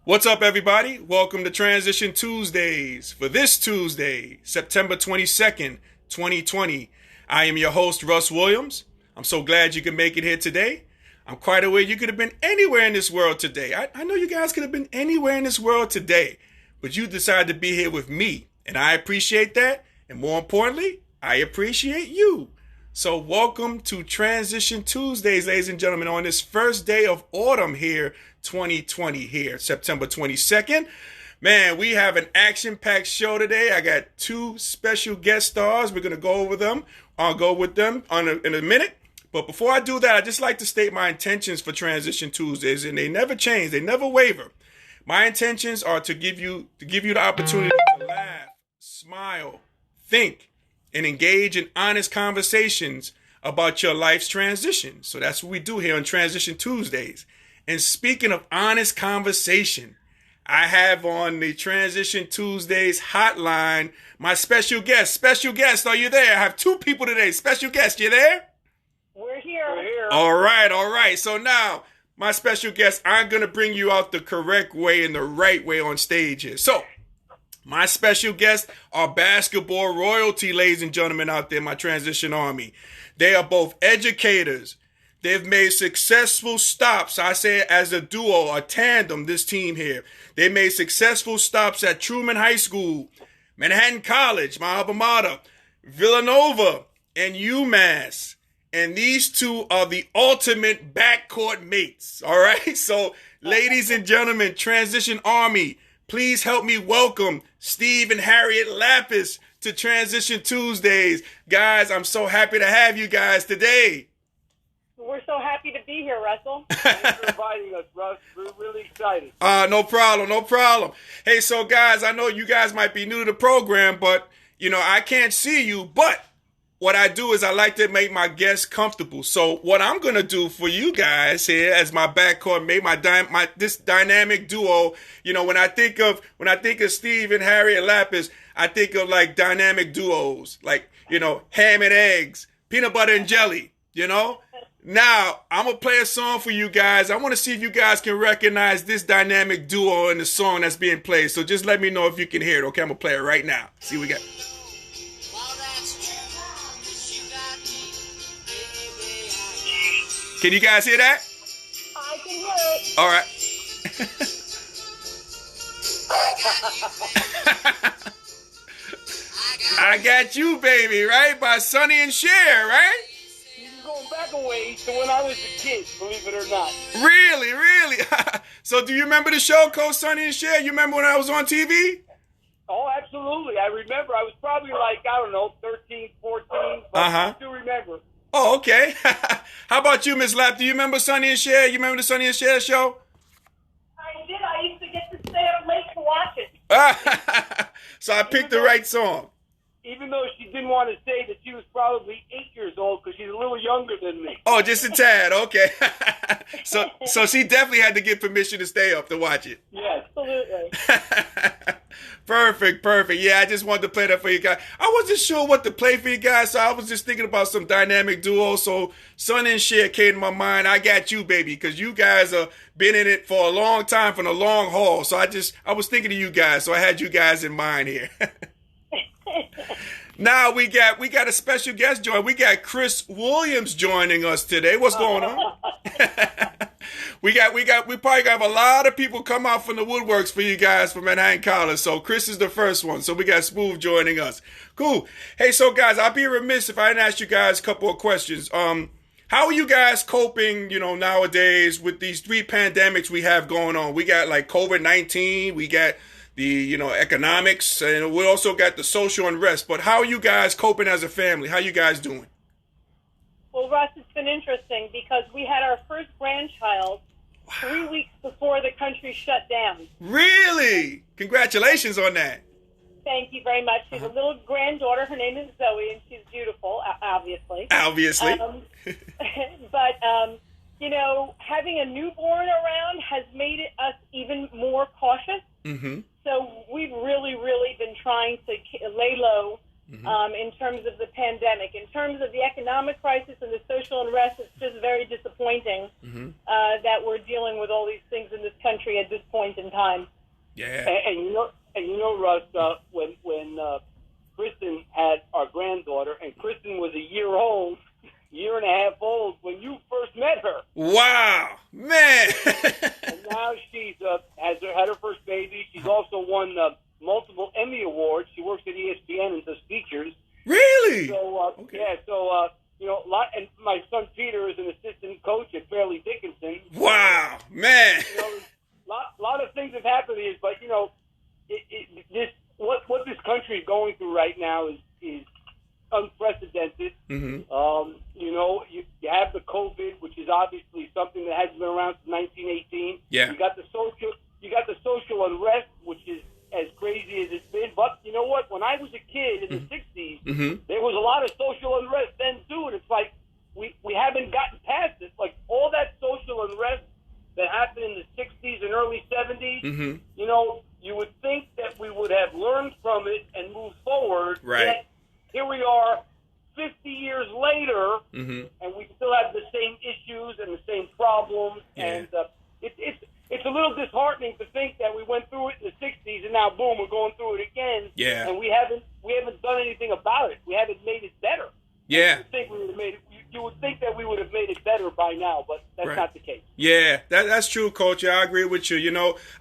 What's up, everybody? Welcome to Transition Tuesdays for this Tuesday, September 22nd, 2020. I am your host, Russ Williams. I'm so glad you could make it here today. I'm quite aware you could have been anywhere in this world today. I know you guys could have been anywhere in this world today, but you decided to be here with me, and I appreciate that. And more importantly, I appreciate you. So welcome to Transition Tuesdays, ladies and gentlemen, on this first day of autumn here, 2020 here, September 22nd. Man, we have an action-packed show today. I got two special guest stars. We're going to go over them. I'll go with them in a minute. But before I do that, I'd just like to state my intentions for Transition Tuesdays, and they never change. They never waver. My intentions are to give you the opportunity to laugh, smile, think, and engage in honest conversations about your life's transition. So that's what we do here on Transition Tuesdays. And speaking of honest conversation, I have on the Transition Tuesdays hotline my special guest. Special guest, are you there? I have two people today. Special guest, you there? We're here. All right. So now, my special guest, I'm going to bring you out the correct way and the right way on stage here. So, my special guests are basketball royalty, ladies and gentlemen, out there in my transition army. They are both educators. They've made successful stops. I say it as a duo, a tandem, this team here. They made successful stops at Truman High School, Manhattan College, my alma mater, Villanova, and UMass. And these two are the ultimate backcourt mates. All right. So, ladies and gentlemen, Transition Army, please help me welcome Steve and Harriet Lappas to Transition Tuesdays. Guys, I'm so happy to have you guys today. We're so happy to be here, Russell. Thanks for inviting us, Russ. We're really excited. No problem. Hey, so guys, I know you guys might be new to the program, but, I can't see you. But what I do is I like to make my guests comfortable. So what I'm going to do for you guys here as my backcourt mate, this dynamic duo, when I think of Steve and Harriet Lappas, I think of like dynamic duos, like, ham and eggs, peanut butter and jelly, Now, I'm going to play a song for you guys. I want to see if you guys can recognize this dynamic duo in the song that's being played. So just let me know if you can hear it. Okay, I'm going to play it right now. See what we got. Can you guys hear that? I can hear it. All right. I got you, baby, right? By Sonny and Cher, right? You're going back a ways to when I was a kid, believe it or not. Really? So do you remember the show called Sonny and Cher? You remember when I was on TV? Oh, absolutely. I remember. I was probably like, 13, 14, but I do remember. Oh, okay. How about you, Miss Lap? Do you remember Sonny and Cher? You remember the Sonny and Cher show? I did. I used to get to stay up late to watch it. So I picked the right song. Even though she didn't want to say that she was probably 8 years old because she's a little younger than me. Oh, just a tad. Okay. So she definitely had to get permission to stay up to watch it. Yes. Absolutely. Perfect. Yeah, I just wanted to play that for you guys. I wasn't sure what to play for you guys, so I was just thinking about some dynamic duo. So Sonny and Cher came to my mind. I got you, baby, because you guys have been in it for a long time, for the long haul. So I was thinking of you guys, so I had you guys in mind here. Now we got a special guest join. We got Chris Williams joining us today. What's going on? we probably got a lot of people come out from the woodworks for you guys from Manhattan College. So Chris is the first one. So we got Smooth joining us. Cool. Hey, so guys, I'd be remiss if I didn't ask you guys a couple of questions. How are you guys coping, nowadays with these three pandemics we have going on? We got like COVID-19, we got the, economics, and we also got the social unrest. But how are you guys coping as a family? How you guys doing? Well, Russ, it's been interesting because we had our first grandchild 3 weeks before the country shut down. Really? Congratulations on that. Thank you very much. She's a little granddaughter. Her name is Zoe, and she's beautiful, obviously. Obviously. But having a newborn around has made us even more cautious. Mm-hmm. So we've really, really been trying to lay low in terms of the pandemic. In terms of the economic crisis and the social unrest, it's just very disappointing that we're dealing with all these things in this country. country at this point in time. Yeah. And you know, Russ, when Kristen had our granddaughter, and Kristen was a year and a half old when you first met her. Wow, man. And now she's had her first baby. She's also won multiple Emmy Awards. She works at ESPN and does features. Really? So, okay. Yeah, so, and my son Peter is an assistant coach at Fairleigh Dickinson. Wow, man. Lot of things have happened to this, but, what this country is going through right now is unprecedented. Mm-hmm. You have the COVID, which is obviously something that hasn't been around since 1918. Yeah. You got the social unrest, which is as crazy as it's been. But you know what? When I was a kid in the 60s, Mm-hmm. there was a lot of social unrest then too, and it's like we haven't gotten past it. Like all that social unrest that happened in the 60s and early 70s, Mm-hmm. You would think that we would have learned from it and moved forward. Right. Yet, here we are 50 years later, Mm-hmm. and we still have the same issues and the same problems. Yeah. And it's a little disheartening to think that we went through it in the 60s, and now, boom, we're going through it again. Yeah. And we haven't done anything about it. We haven't made it better. Yeah. You would think that we would have made it better by now, but that's Right. not the case. Yeah, that's true, Coach. I agree with you.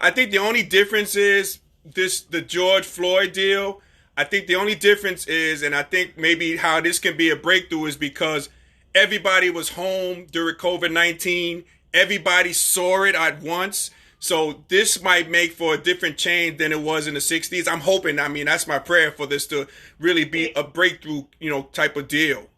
I think the only difference is the George Floyd deal. I think the only difference is, and I think maybe how this can be a breakthrough is because everybody was home during COVID-19. Everybody saw it at once. So this might make for a different change than it was in the 60s. I'm hoping, that's my prayer for this to really be a breakthrough, type of deal.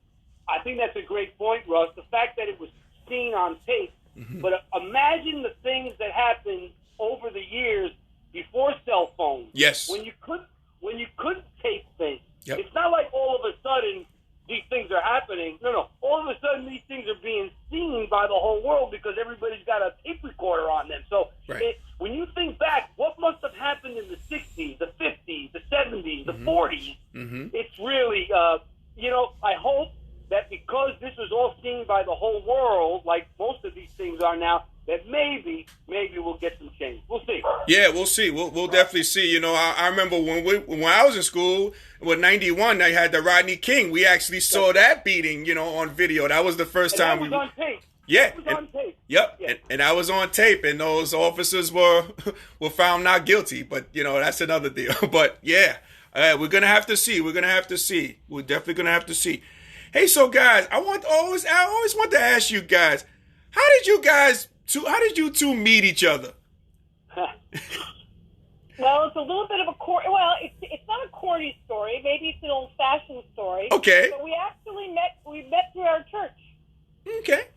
I think that's a great point, Russ. The fact that it was seen on tape. Mm-hmm. But imagine the things that happened over the years before cell phones. Yes. When you couldn't tape things. Yep. It's not like all of a sudden these things are happening. No. All of a sudden these things are being seen by the whole world because everybody's got a tape recorder on them. So Right. when you think back, what must have happened in the 60s, the 50s, the 70s, the 40s, Mm-hmm. it's really, I hope that because this was all seen by the whole world, like most of these things are now, that maybe we'll get some change. We'll see. Yeah, we'll see. We'll definitely see. I remember when I was in school, with 91, they had the Rodney King. We actually saw that beating, on video. That was the first And time that was on tape. Yeah. It was on tape. Yep. Yeah. And I was on tape, and those officers were found not guilty. But that's another deal. But yeah, we're gonna have to see. We're definitely gonna have to see. Hey, so guys, I always want to ask you guys, how did you two meet each other? Well, it's a little bit of it's not a corny story. Maybe it's an old-fashioned story. Okay. But we met through our church. Okay.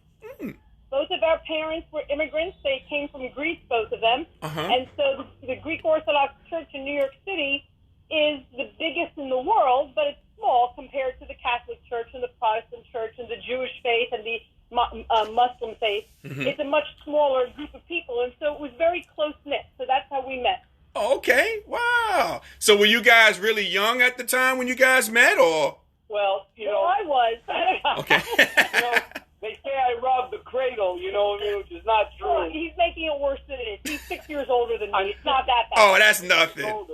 Both of our parents were immigrants. They came from Greece, both of them. Uh-huh. And so the Greek Orthodox Church in New York City is the biggest in the world, but it's small compared to the Catholic Church and the Protestant Church and the Jewish faith and the Muslim faith. Mm-hmm. It's a much smaller group of people, and so it was very close-knit. So that's how we met. Okay. Wow. So were you guys really young at the time when you guys met, or? Well, I was. Okay. They say I robbed the cradle, which is not true. Oh, he's making it worse than it is. He's 6 years older than me. It's not that bad. Oh, that's nothing.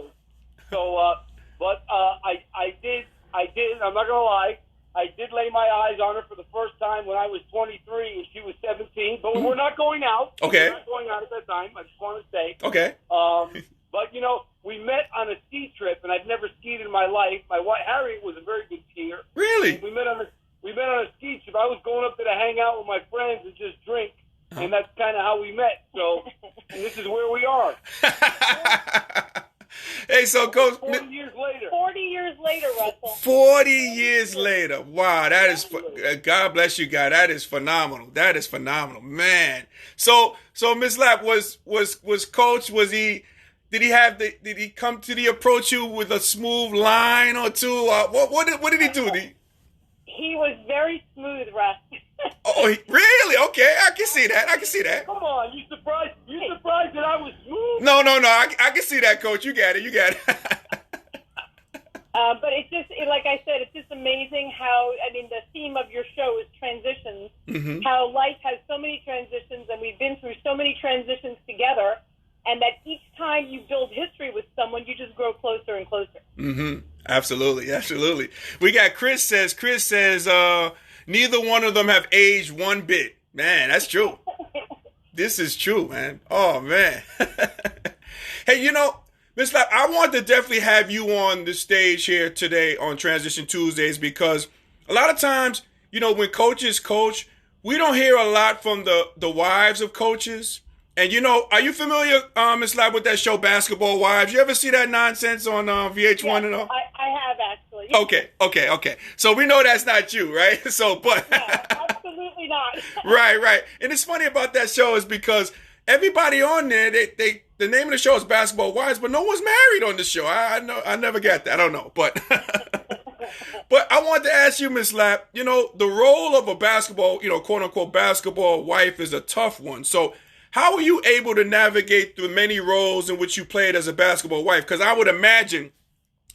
So, but I did. I'm not gonna lie. I did lay my eyes on her for the first time when I was 23 and she was 17. But we're not going out. Okay. We're not going out at that time. I just want to say. Okay. But we met on a ski trip, and I've never skied in my life. My wife Harriet was a very good skier. Really? We met on a ski trip. I was going up there to hang out with my friends and just drink, and that's kind of how we met. So, and this is where we are. Hey, so Coach. 40 years later. 40 years later, Russell. 40 years later. Wow, that is, God bless you, God. That is phenomenal. That is phenomenal, man. So Miss Lapp, was Coach, did he approach you with a smooth line or two? What did he do? He was very smooth, Russ. Oh, really? Okay, I can see that. Come on, you surprised that I was smooth? No, I can see that, Coach. You got it. But it's just, like I said, it's just amazing how, the theme of your show is transitions, Mm-hmm. how life has so many transitions, and we've been through so many transitions together. and that each time you build history with someone, you just grow closer and closer. Mm-hmm. Absolutely, absolutely. We got Chris says, neither one of them have aged one bit. Man, that's true. This is true, man. Oh, man. Hey, you know, Miss Lapp, I want to definitely have you on the stage here today on Transition Tuesdays, because a lot of times, you know, when coaches coach, we don't hear a lot from the wives of coaches. And, you know, are you familiar, Miss Lapp, with that show Basketball Wives? You ever see that nonsense on VH1 yes, and all? I have, actually. Okay. So we know that's not you, right? So, but... No, absolutely not. Right. And it's funny about that show is because everybody on there, the name of the show is Basketball Wives, but no one's married on the show. I know, I never got that. I don't know, but but I wanted to ask you, Miss Lapp, you know, the role of a basketball, you know, quote unquote basketball wife is a tough one. So how are you able to navigate through many roles in which you played as a basketball wife? Because I would imagine,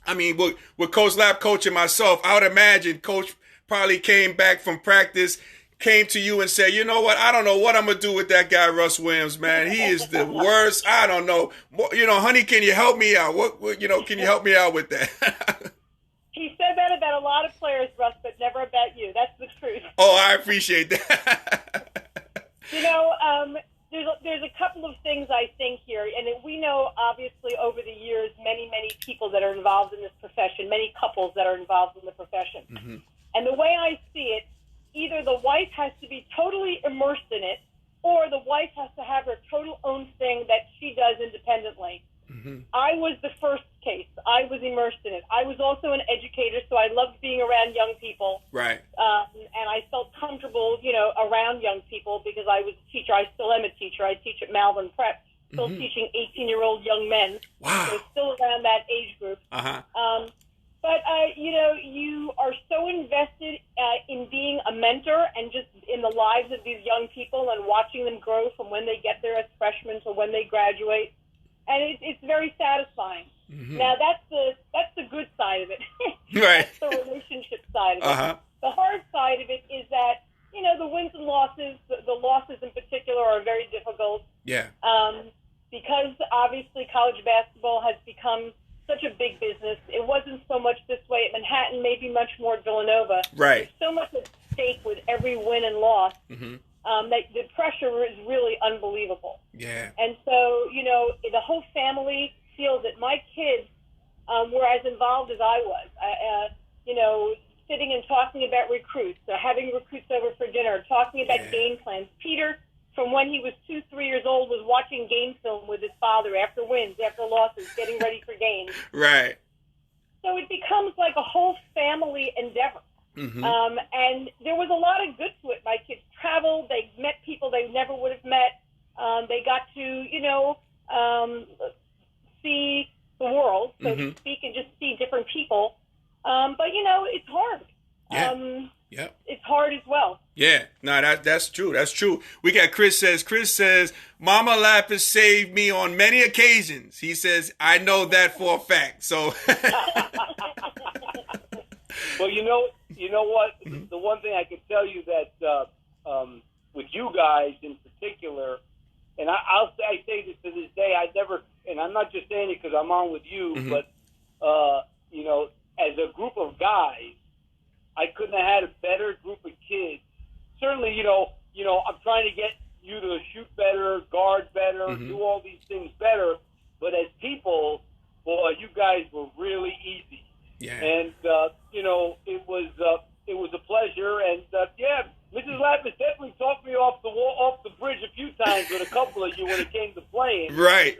I mean, with Coach Lapp coaching myself, I would imagine Coach probably came back from practice, came to you and said, you know what, I don't know what I'm going to do with that guy, Russ Williams, man. He is the worst. I don't know. You know, honey, can you help me out? What you know, can you help me out with that? He said that about a lot of players, Russ, but never about you. That's the truth. Oh, I appreciate that. You know, there's a couple of things I think here, and we know, obviously, over the years, many people that are involved in this profession, many couples that are involved in the profession. Mm-hmm. And the way I see it, either the wife has to be totally immersed in it, or the wife has to have her total own thing that she does independently. Mm-hmm. I was the first case. I was immersed in it. I was also an educator, so I loved being around young people. Right. And I felt comfortable, you know, around young people because I was a teacher. I still am a teacher. I teach at Malvern Prep, still teaching 18-year-old young men. Wow. So still around that age group. Uh-huh. But, you know, you are so invested in being a mentor and just in the lives of these young people and watching them grow from when they get there as freshmen to when they graduate. And it's very satisfying. Mm-hmm. Now, that's the good side of it. Right. That's the relationship side of it. Uh-huh. The hard side of it is that, you know, the wins and losses, the losses in particular are very difficult. Yeah. Because, obviously, college basketball has become such a big business. It wasn't so much this way at Manhattan, maybe much more at Villanova. Right. There's so much at stake with every win and loss. Mm-hmm. That the pressure is really unbelievable. Yeah. And so, you know, the whole family feels that my kids were as involved as I was. You know, sitting and talking about recruits, having recruits over for dinner, talking about game plans. Peter, from when he was 2-3 years old, was watching game film with his father after wins, after losses, getting ready for games. Right. So it becomes like a whole family endeavor. Mm-hmm. And there was a lot of good to it. My kids traveled. They met people they never would have met. They got to, you know, see the world, so to speak, and just see different people. But, you know, it's hard. Yeah. It's hard as well. Yeah. No, that's true. That's true. We got Chris says, Mama Lappas saved me on many occasions. He says, I know that for a fact. So. Well, you know what? Mm-hmm. The one thing I can tell you that with you guys in particular, and I say this to this day, I never, and I'm not just saying it because I'm on with you, but you know, as a group of guys, I couldn't have had a better group of kids. Certainly, you know, I'm trying to get you to shoot better, guard better, do all these things better. But as people, boy, you guys were really easy. Yeah. And you know, it was a pleasure. And yeah, Mrs. Lappas definitely talked me off the bridge a few times with a couple of you when it came to playing. Right.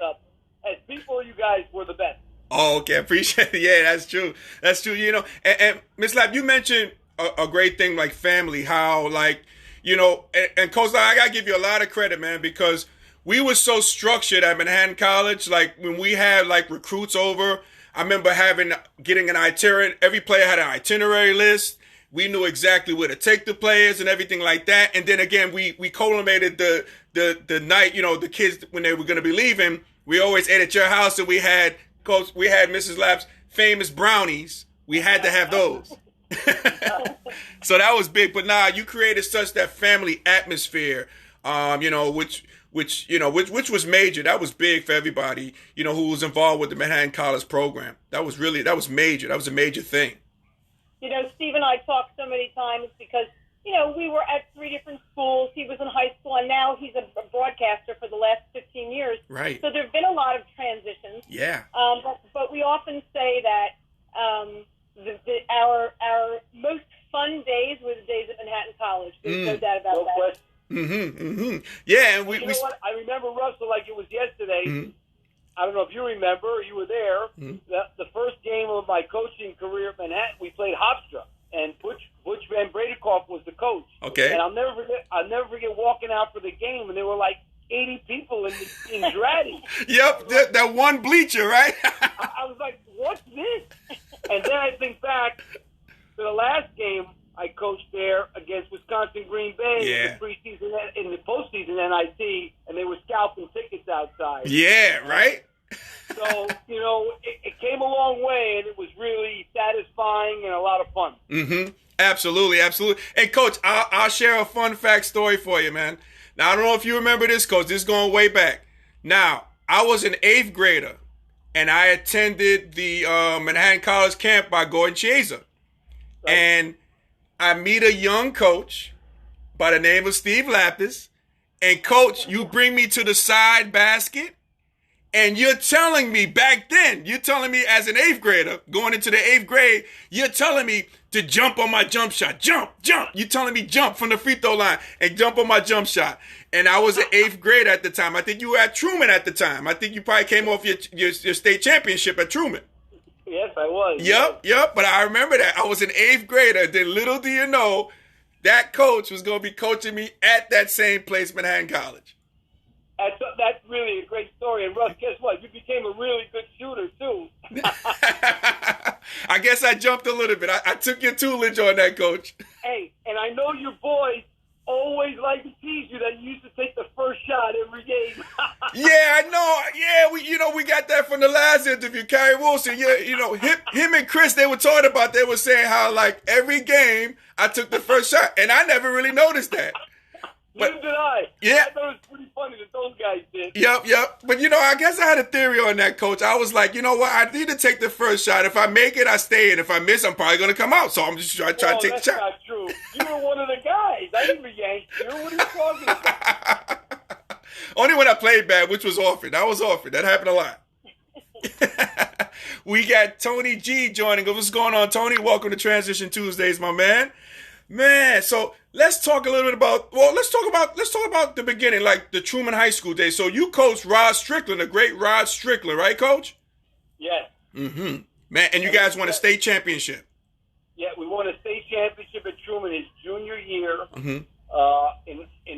As people, you guys were the best. Oh, okay. Appreciate it. Yeah, that's true. That's true. You know, and Ms. Lapp, you mentioned a great thing like family, how like, you know, and Coach, I got to give you a lot of credit, man, because we were so structured at Manhattan College. Like when we had like recruits over, I remember getting an itinerary. Every player had an itinerary list. We knew exactly where to take the players and everything like that. And then again, we culminated the night, you know, the kids when they were going to be leaving, we always ate at your house, and we had Mrs. Lapp's famous brownies. We had to have those. So that was big. But you created such that family atmosphere, you know, which which was major. That was big for everybody, who was involved with the Manhattan College program. That was major. That was a major thing. Steve and I talked so many times because, we were at 3 different schools. He was in high school, and now he's a broadcaster for the last 15 years. Right. So there have been a lot of transitions. Yeah. But we often say that our most fun days were the days at Manhattan College. There's no doubt about that. Yeah, and you know what? I remember Russell like it was yesterday. Mm-hmm. I don't know if you remember. You were there. Mm-hmm. The first game of my coaching career at Manhattan, we played Hofstra, and Butch Van Bredekoff was the coach. Okay. And I'll never forget walking out for the game, and there were like 80 people in Dratty. Yep, that one bleacher, right? I was like, what's this? And then I think back to the last game I coached there against Wisconsin Green Bay in the postseason NIT, and they were scalping tickets outside. Yeah, right? So, it came a long way, and it was really satisfying and a lot of fun. Mm-hmm. Absolutely. And, Coach, I'll share a fun fact story for you, man. Now, I don't know if you remember this, Coach. This is going way back. Now, I was an 8th grader, and I attended the Manhattan College camp by Gordon Chiesa. Right. And I meet a young coach by the name of Steve Lappas. And, Coach, you bring me to the side basket. And you're telling me back then, as an 8th grader, going into the 8th grade, you're telling me to jump on my jump shot. Jump. You're telling me jump from the free throw line and jump on my jump shot. And I was an 8th grader at the time. I think you were at Truman at the time. I think you probably came off your state championship at Truman. Yes, I was. Yep. But I remember that. I was an 8th grader. Then little do you know, that coach was going to be coaching me at that same place, Manhattan College. That's really a great story. And, Russ, guess what? You became a really good shooter, too. I guess I jumped a little bit. I took your tutelage on that, Coach. Hey, and I know your boys always like to tease you that you used to take the first shot every game. Yeah, I know. Yeah, we got that from the last interview. Carrie Wilson, him and Chris, they were talking about, they were saying how, like, every game I took the first shot. And I never really noticed that. Neither did I. Yeah. I thought it was pretty funny that those guys did. Yep. But, I guess I had a theory on that, Coach. I was like, you know what? I need to take the first shot. If I make it, I stay in. If I miss, I'm probably going to come out. So I'm just trying to take the shot. That's not true. You were one of the guys. I didn't yank you. What are you talking about? Only when I played bad, which was often. That happened a lot. We got Tony G joining us. What's going on, Tony? Welcome to Transition Tuesdays, my man. Man, so let's talk a little bit about, let's talk about the beginning, like the Truman High School days. So you coached Rod Strickland, the great Rod Strickland, right, Coach? Yes. Mm-hmm. Man, and you guys won a state championship. Yeah, we won a state championship at Truman his junior year in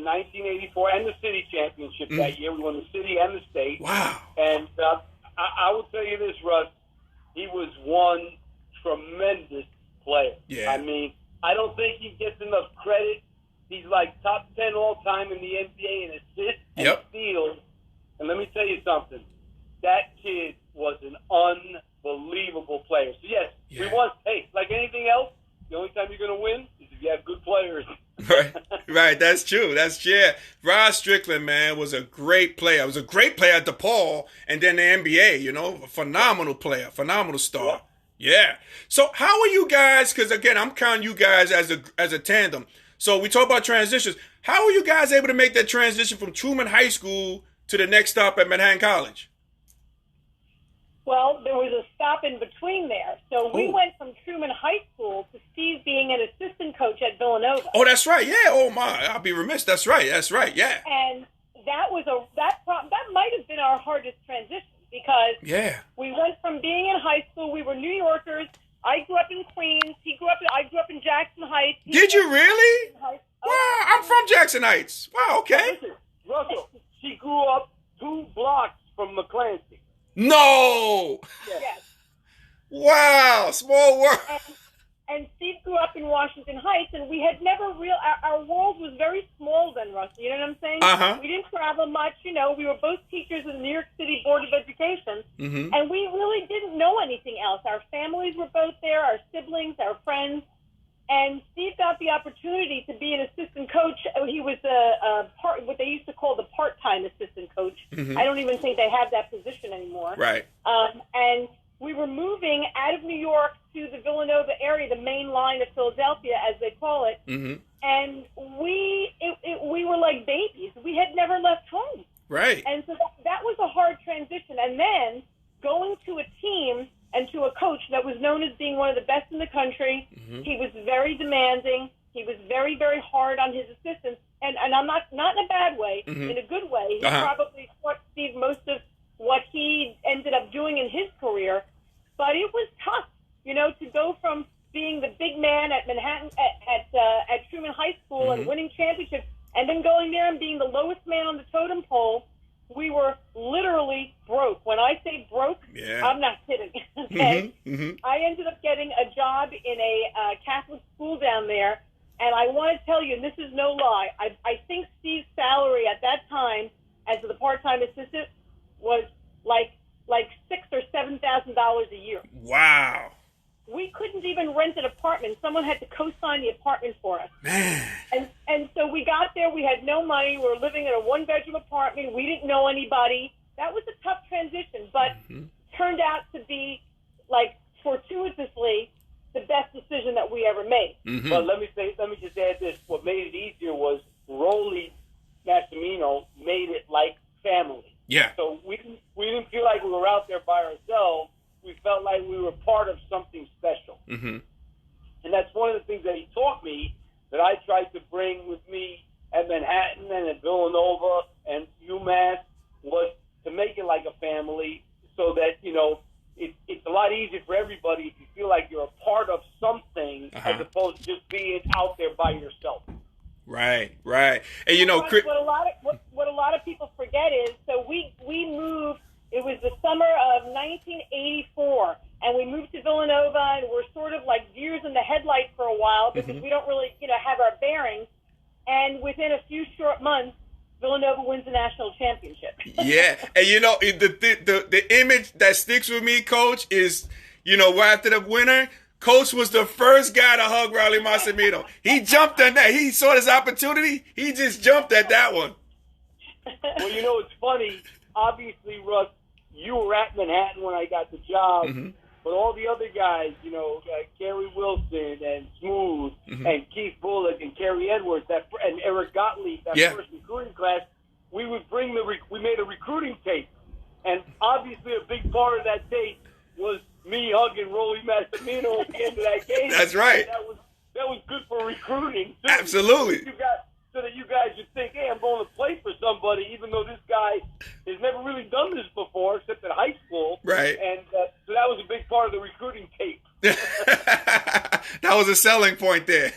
1984, and the city championship that year. We won the city and the state. Wow. And I will tell you this, Russ, he was one tremendous player. Yeah. I mean, I don't think he gets enough credit. He's like top 10 all time in the NBA in assists and steals. And let me tell you something. That kid was an unbelievable player. So, yes, we won. Hey, like anything else, the only time you're going to win is if you have good players. Right. That's true. Rod Strickland, man, was a great player. He was a great player at DePaul and then the NBA, a phenomenal player, phenomenal star. Yeah. So how are you guys, because again, I'm counting you guys as a tandem. So we talk about transitions. How are you guys able to make that transition from Truman High School to the next stop at Manhattan College? Well, there was a stop in between there. So we went from Truman High School to Steve being an assistant coach at Villanova. Oh, that's right. Yeah. Oh my, I'll be remiss. That's right. Yeah. And that might have been our hardest transition. Because we went from being in high school, we were New Yorkers. I grew up in Queens. I grew up in Jackson Heights. Did you really? Wow, I'm from Jackson Heights. Wow, okay. Listen, Russell, she grew up 2 blocks from McClancy. No. Yes. Wow, small world. And Steve grew up in Washington Heights, and we had never our world was very small then, Russell. You know what I'm saying? Uh-huh. We didn't travel much. We were both teachers in the New York City Board of Education, and we really didn't know anything else. Our families were both there, our siblings, our friends. And Steve got the opportunity to be an assistant coach. He was what they used to call the part-time assistant coach. Mm-hmm. I don't even think they have that position anymore. Right. And we were moving out of New York to the Villanova area, the main line of Philadelphia, as they call it. Mm-hmm. And we were like babies. We had never left home. Right. And so that was a hard transition. And then going to a team and to a coach that was known as being one of the best in the country. Mm-hmm. He was very demanding. He was very, very hard on his assistants. And I'm not in a bad way, mm-hmm. in a good way. He probably taught Steve most of what he ended up doing in his career. But it was tough, to go from being the big man at Manhattan, at Truman High School mm-hmm. and winning championships, and then going there and being the lowest man on the totem pole. We were literally broke. When I say broke, I'm not kidding. Okay? Mm-hmm. Mm-hmm. I ended up getting a job in a Catholic school down there, and I want to tell you, and this is no lie, I think Steve's salary at that time as the part-time assistant was like $6,000 or $7,000 a year. Wow. We couldn't even rent an apartment. Someone had to co-sign the apartment for us. Man. And so we got there. We had no money. We were living in a one-bedroom apartment. We didn't know anybody. That was a tough transition, but mm-hmm. turned out to be, fortuitously, the best decision that we ever made. Mm-hmm. But let me just add this. What made it easier was Rolly Massimino made it like family. Yeah. So we didn't feel like we were out there by ourselves. We felt like we were part of something special. Mm-hmm. And that's one of the things that he taught me that I tried to bring with me at Manhattan and at Villanova and UMass was to make it like a family so that, it's a lot easier for everybody if you feel like you're a part of something as opposed to just being out there by yourself. Right. And what a lot of people forget is, so we moved. It was the summer of 1984, and we moved to Villanova, and we're sort of like deers in the headlight for a while because mm-hmm. we don't really, have our bearings. And within a few short months, Villanova wins the national championship. Yeah, and the image that sticks with me, Coach, is after the winner, Coach was the first guy to hug Rolly Massimino. He jumped on that. He saw this opportunity. He just jumped at that one. Well, it's funny. Obviously, Russ, you were at Manhattan when I got the job, mm-hmm. but all the other guys, Kerry Wilson and Smooth mm-hmm. and Keith Bullock and Kerry Edwards and Eric Gottlieb, that first recruiting class, we would bring we made a recruiting tape, and obviously a big part of that tape was me hugging Rolly Massimino at the end of that game. That's right. That was good for recruiting too. Absolutely. So that you guys would think, hey, I'm going to play for somebody, even though this guy has never really done this before, except in high school. Right. And so that was a big part of the recruiting tape. That was a selling point there.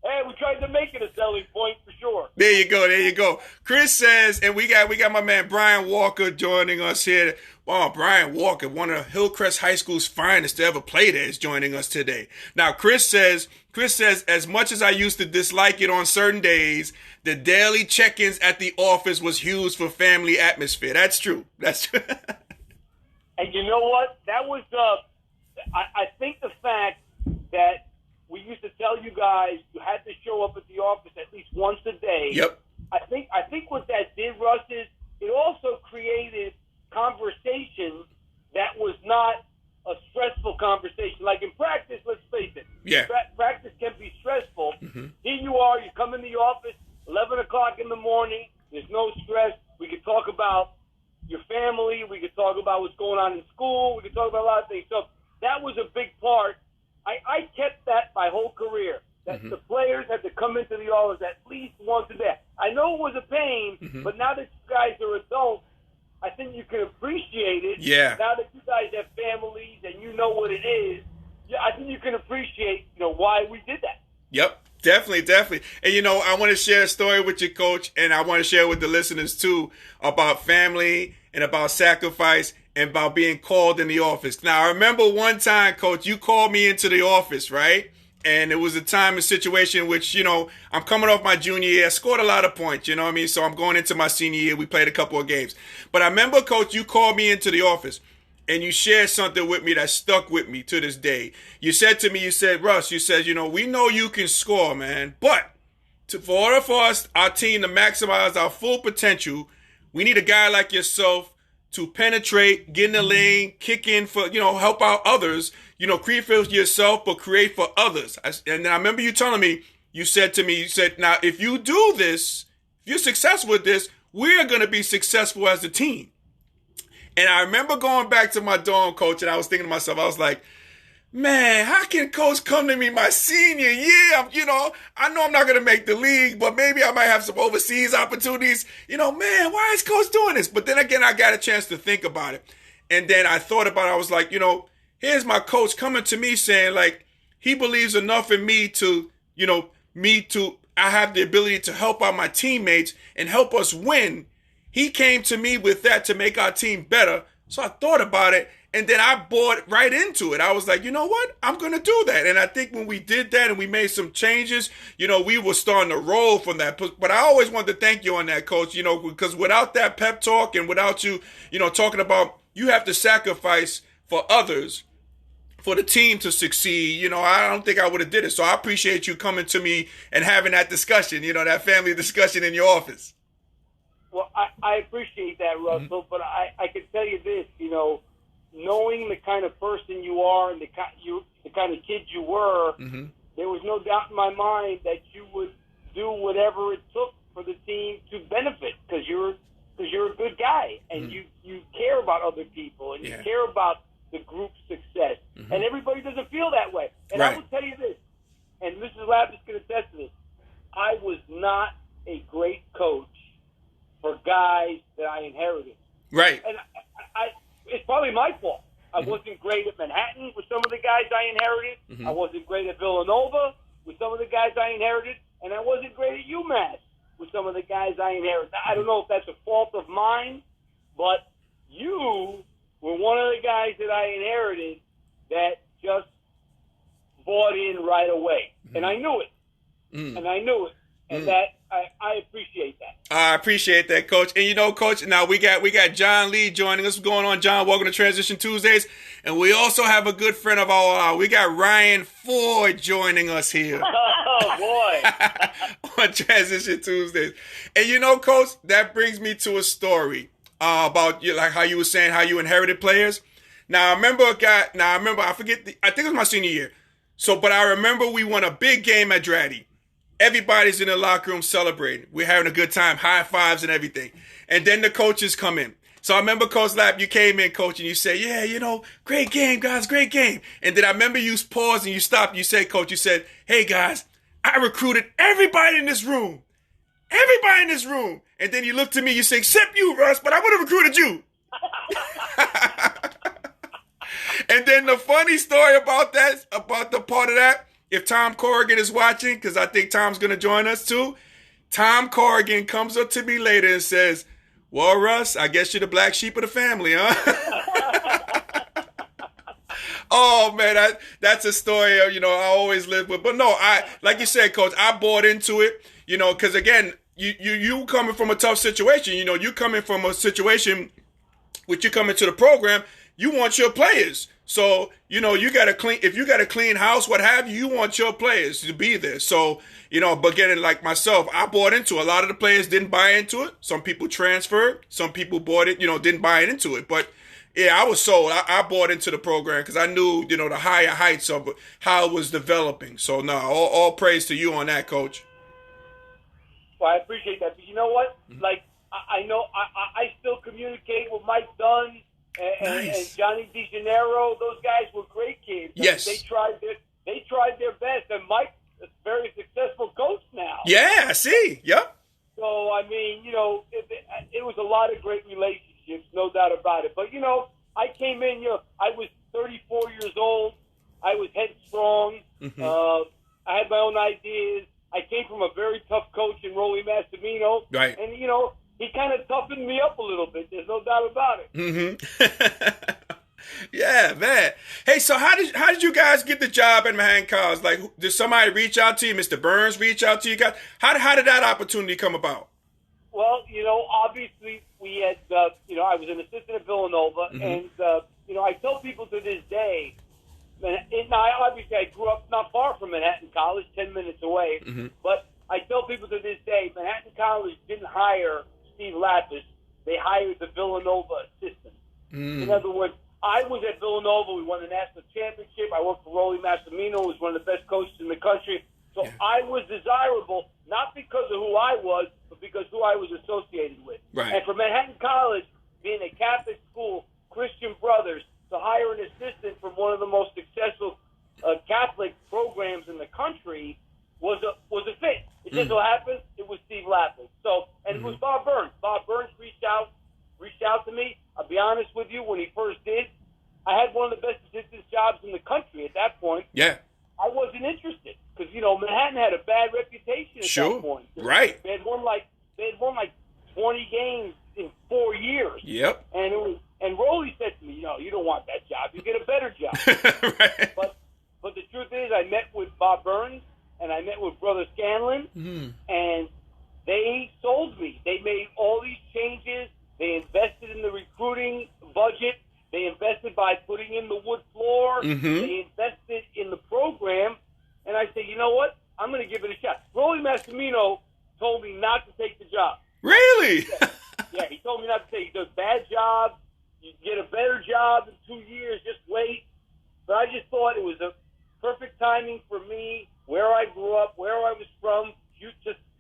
Hey, we tried to make it a selling point for sure. There you go. Chris says, and we got my man Brian Walker joining us here. Wow, Brian Walker, one of Hillcrest High School's finest to ever play there, is joining us today. Now, Chris says, as much as I used to dislike it on certain days, the daily check-ins at the office was huge for family atmosphere. That's true. And you know what? That was, I think the fact that we used to tell you guys you had to show up at the office at least once a day. Yep. I think what that did, Russ, is it also created conversation that was not a stressful conversation. Like in practice, let's face it. Yeah. Practice can be stressful. Mm-hmm. Here you are, you come in the office, 11 o'clock in the morning, there's no stress. We can talk about your family. We can talk about what's going on in school. We can talk about a lot of things. So that was a big part. I kept that my whole career, that mm-hmm. the players had to come into the office at least once a day. I know it was a pain, mm-hmm. but now that you guys are adults, I think you can appreciate it. Yeah. Now that you guys have families and you know what it is, I think you can appreciate, why we did that. Yep. Definitely. And, I want to share a story with you, Coach, and I want to share with the listeners, too, about family and about sacrifice and about being called in the office. Now, I remember one time, Coach, you called me into the office, right? And it was a time and situation which, I'm coming off my junior year. I scored a lot of points, you know what I mean? So I'm going into my senior year. We played a couple of games. But I remember, Coach, you called me into the office. and you shared something with me that stuck with me to this day. You said to me, you said, Russ, you said, we know you can score, man, but for order for us, our team to maximize our full potential, we need a guy like yourself to penetrate, get in the lane, kick in for, help out others, create for yourself, but create for others. And I remember you telling me, you said to me, you said, now, if you do this, if you're successful with this, we're going to be successful as a team. And I remember going back to my dorm coach, and I was thinking to myself, I was like, man, how can coach come to me my senior year? I know I'm not going to make the league, but maybe I might have some overseas opportunities. Man, why is coach doing this? But then again, I got a chance to think about it. And then I thought about it. I was like, here's my coach coming to me saying, like, he believes enough in me to, I have the ability to help out my teammates and help us win. He came to me with that to make our team better. So I thought about it. And then I bought right into it. I was like, you know what? I'm going to do that. And I think when we did that and we made some changes, we were starting to roll from that. But I always wanted to thank you on that, Coach, because without that pep talk and without you, talking about you have to sacrifice for others, for the team to succeed, I don't think I would have did it. So I appreciate you coming to me and having that discussion, that family discussion in your office. Well, I appreciate that, Russell, but I can tell you this, knowing the kind of person you are and the kind of kid you were, there was no doubt in my mind that you would do whatever it took for the team to benefit because you're a good guy and you care about other people and you care about the group's success. And everybody doesn't feel that way. And I will tell you this, and Mrs. Lappas can attest to this, I was not a great coach for guys that I inherited. Right. And it's probably my fault. I wasn't great at Manhattan with some of the guys I inherited. I wasn't great at Villanova with some of the guys I inherited. And I wasn't great at UMass with some of the guys I inherited. I don't know if that's a fault of mine, but you were one of the guys that I inherited that just bought in right away. And I knew it. And I knew it. And that I appreciate that. I appreciate that, Coach. And Coach, now we got John Lee joining us. What's going on, John? Welcome to Transition Tuesdays. And we also have a good friend of ours. We got Ryan Ford joining us here. Oh, boy. On Transition Tuesdays. And Coach, that brings me to a story about like how you were saying how you inherited players. Now, I remember I think it was my senior year. But I remember we won a big game at Dratty. Everybody's in the locker room celebrating. We're having a good time, high fives and everything. And then the coaches come in. So I remember, Coach Lapp, you came in, Coach, and you said, yeah, great game, guys, great game. And then I remember you paused and you stopped. You said, Coach, hey, guys, I recruited everybody in this room. Everybody in this room. And then you looked at me, you said, except you, Russ, but I would have recruited you. And then the funny story about the part of that, if Tom Corrigan is watching, because I think Tom's going to join us too, Tom Corrigan comes up to me later and says, well, Russ, I guess you're the black sheep of the family, huh? Oh, man, that's a story I always live with. But no, like you said, Coach, I bought into it, because again, you coming from a tough situation. You coming from a situation which you come into the program, you want your players. So, you got to clean, if you got a clean house, what have you, you want your players to be there. So, but getting like myself, I bought into it. A lot of the players didn't buy into it. Some people transferred. Some people bought it, didn't buy into it. But yeah, I was sold. I bought into the program because I knew, the higher heights of how it was developing. So, no, all praise to you on that, Coach. Well, I appreciate that. But you know what? Like, I know I still communicate with Mike Dunn. And Johnny DeGennaro, those guys were great kids. Yes. They tried their best. And Mike's a very successful coach now. Yeah, I see. Yep. So, I mean, it was a lot of great relationships, no doubt about it. But, I came in, I was 34 years old. I was headstrong. I had my own ideas. I came from a very tough coach in Rolly Massimino. Right. And, he kind of toughened me up a little bit. There's no doubt about it. Yeah, man. Hey, so how did you guys get the job at Manhattan College? Like, did somebody reach out to you? Mr. Burns reach out to you guys? How did that opportunity come about? Well, obviously we had, I was an assistant at Villanova, and, I tell people to this day, obviously I grew up not far from Manhattan College, 10 minutes away, but I tell people to this day, Manhattan College didn't hire Steve Lappas. They hired the Villanova assistant. In other words, I was at Villanova. We won the national championship. I worked for Rolly Massimino, who was one of the best coaches in the country. So I was desirable, not because of who I was, but because who I was associated with. Right. And for Manhattan College, being a Catholic school, Christian Brothers, to hire an assistant from one of the most successful Catholic programs in the country was a fit. It just so happened it was Steve Lappas. So, and it was Bob Burns. Bob Burns reached out to me. I'll be honest with you, when he first did, I had one of the best assistant jobs in the country at that point. Yeah. I wasn't interested because Manhattan had a bad reputation at that point. Right. They had won like 20 games in 4 years. Yep. And Rolly said to me, you don't want that job. You get a better job. Right. But the truth is, I met with Bob Burns and I met with Brother Scanlon, and they sold me. They made all these changes. They invested in the recruiting budget. They invested by putting in the wood floor. They invested in the program. And I said, you know what? I'm going to give it a shot. Rolly Massimino told me not to take the job. Really? Yeah, he told me not to take it. He does bad job. You get a better job in 2 years. Just wait. But I just thought it was a perfect timing for me, where I grew up, where I was from.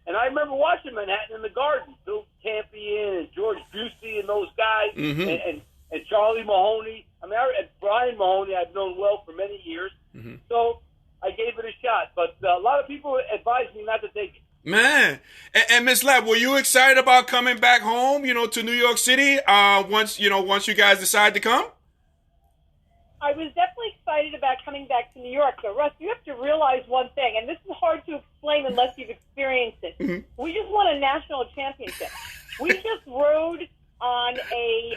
And I remember watching Manhattan in the Garden, Bill Campion and George Busey and those guys, and Charlie Mahoney. I mean, Brian Mahoney I've known well for many years. So I gave it a shot. But a lot of people advised me not to take it. Man, and Ms. Lapp, were you excited about coming back home, to New York City, once you guys decide to come? I was definitely excited about coming back to New York. But Russ, you have to realize one thing, and this is hard to explain unless you've experienced it. We just won a national championship. We just rode on a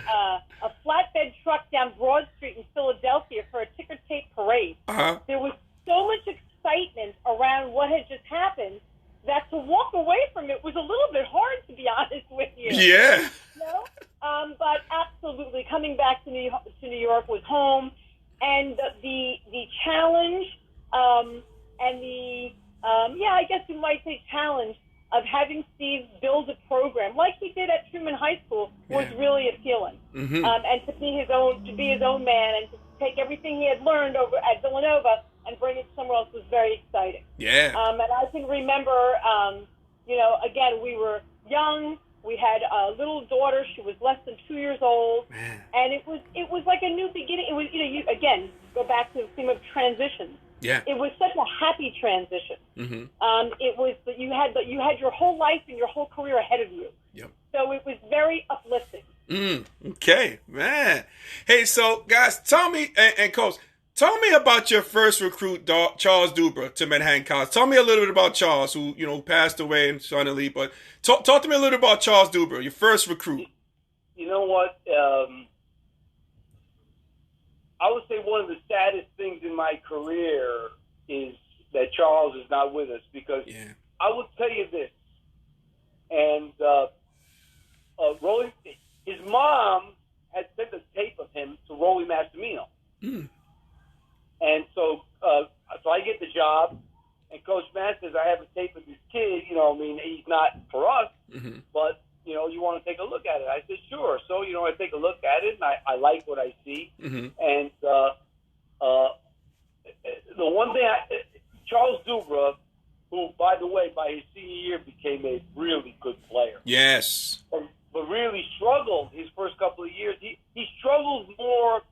flatbed truck down Broad Street in Philadelphia for a ticker tape parade. There was so much excitement around what had just happened that to walk away from it was a little bit hard, to be honest with you. Yeah. But absolutely, coming back to New York was home, and the challenge and the I guess you might say challenge of having Steve build a program like he did at Truman High School was really appealing. And to be his own man, and to take everything he had learned over at Villanova and bring it somewhere else was very exciting. Yeah. And I can remember, again, we were young. We had a little daughter. She was less than 2 years old. Man. And it was like a new beginning. It was, you again, go back to the theme of transitions. Yeah. It was such a happy transition. It was that you had your whole life and your whole career ahead of you. Yep. So it was very uplifting. Okay, man. Hey, so guys, tell me, and Coach, tell me about your first recruit, Charles Dubra, to Manhattan College. Tell me a little bit about Charles, who passed away suddenly. But talk to me a little bit about Charles Dubra, your first recruit. You know what? I would say one of the saddest things in my career is that Charles is not with us, because I will tell you this, and Rolly, his mom had sent a tape of him to Rolly Massimino. And so I get the job, and Coach Matt says, I have a tape of this kid, he's not for us, but, you want to take a look at it? I said, sure. So, I take a look at it, and I like what I see. And the one thing, Charles Dubra, who, by the way, by his senior year became a really good player. Yes. But really struggled his first couple of years. He struggled more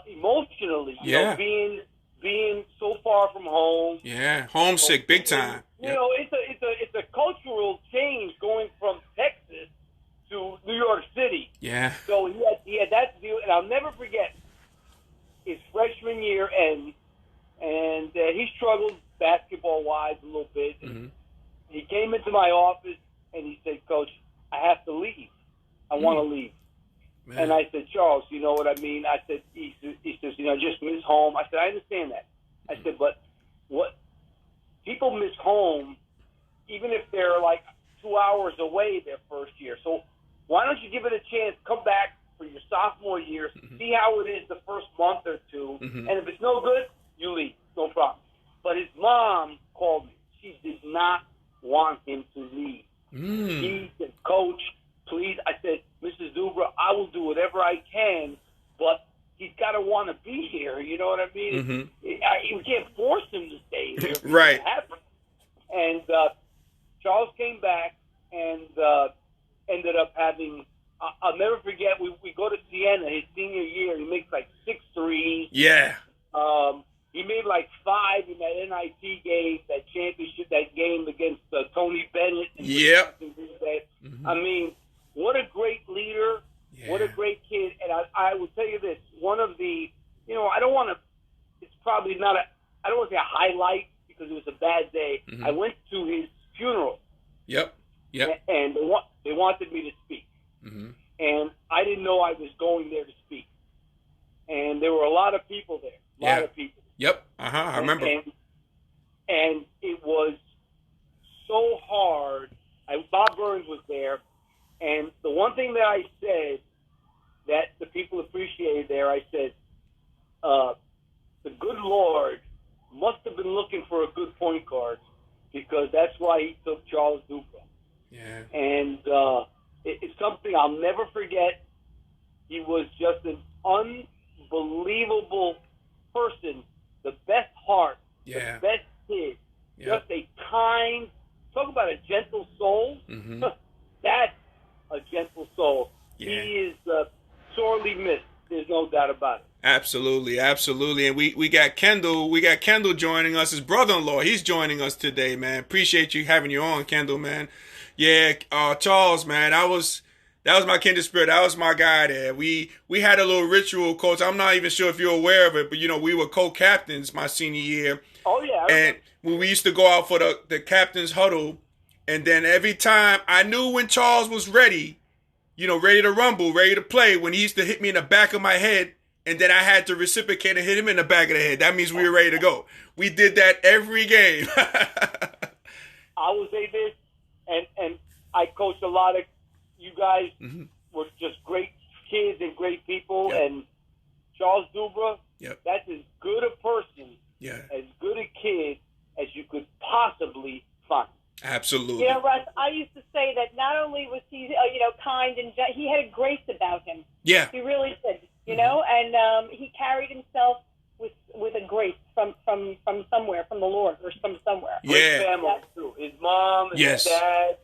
emotionally, being so far from home. Yeah, homesick, big time. It's a cultural change going from Texas to New York City. Yeah. So he had that to do, and I'll never forget his freshman year, and he struggled basketball-wise a little bit. He came into my office, and he said, Coach, I have to leave. I want to leave. Man. And I said, Charles, you know what I mean? I said, he says, just miss home. I said, I understand that. I said, but what people miss home, even if they're like 2 hours away their first year. So why don't you give it a chance? Come back for your sophomore year. See how it is the first month or two. And if it's no good, you leave. No problem. But his mom called me. She did not want him to leave. He said, Coach, please. I said, Mrs. Dubra, I will do whatever I can, but he's got to want to be here. You know what I mean? We can't force him to stay here. Right. And Charles came back and ended up having, I'll never forget, we go to Siena his senior year. He makes like 6 threes. Yeah. He made like 5 in that NIT game, that championship, that game against Tony Bennett. Yep. I mean, what a great leader. Yeah. What a great kid. And I will tell you this, one of the, I don't want to, it's probably not I don't want to say a highlight because it was a bad day. I went to his funeral. Yep. And they wanted me to speak. And I didn't know I was going there to speak. And there were a lot of people there. A lot of people. Yep. I remember. And it was so hard. Bob Burns was there. And the one thing that I said that the people appreciated there, I said, the good Lord must have been looking for a good point guard because that's why he took Charles Dupra. Yeah. And it's something I'll never forget. He was just an unbelievable person, the best heart, the best kid, just a kind, talk about a gentle soul. That's a gentle soul. He is sorely missed. There's no doubt about it. Absolutely. And we got Kendall joining us, his brother-in-law. He's joining us today, man. Appreciate you having you on, Kendall, man. Yeah, Charles, man, that was my kindred spirit. That was my guy there. We had a little ritual, Coach. I'm not even sure if you're aware of it, but we were co-captains my senior year. Oh yeah. And when we used to go out for the captain's huddle, and then every time I knew when Charles was ready, ready to rumble, ready to play, when he used to hit me in the back of my head, and then I had to reciprocate and hit him in the back of the head. That means we were ready to go. We did that every game. I will say this, and I coached a lot of you guys were just great kids and great people. And Charles Dubra, that's as good a person, as good a kid as you could possibly find. Absolutely. Russ, I used to say that not only was he, kind and he had a grace about him. Yeah. He really did, and he carried himself with a grace from somewhere, from the Lord or from somewhere. Great family, too. His mom, his dad.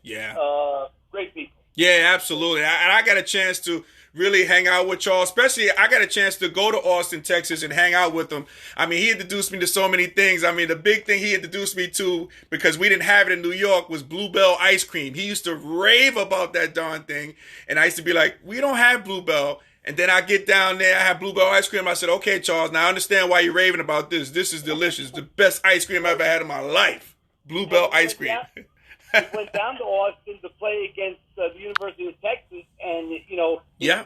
Great people. Yeah, absolutely. And I got a chance to really hang out with Charles, especially I got a chance to go to Austin, Texas and hang out with him. I mean, he introduced me to so many things. I mean, the big thing he introduced me to, because we didn't have it in New York, was Bluebell ice cream. He used to rave about that darn thing. And I used to be like, we don't have Bluebell. And then I get down there, I have Bluebell ice cream. I said, okay, Charles, now I understand why you're raving about this. This is delicious. The best ice cream I've ever had in my life. Bluebell ice cream. He went down to Austin to play against the University of Texas, and his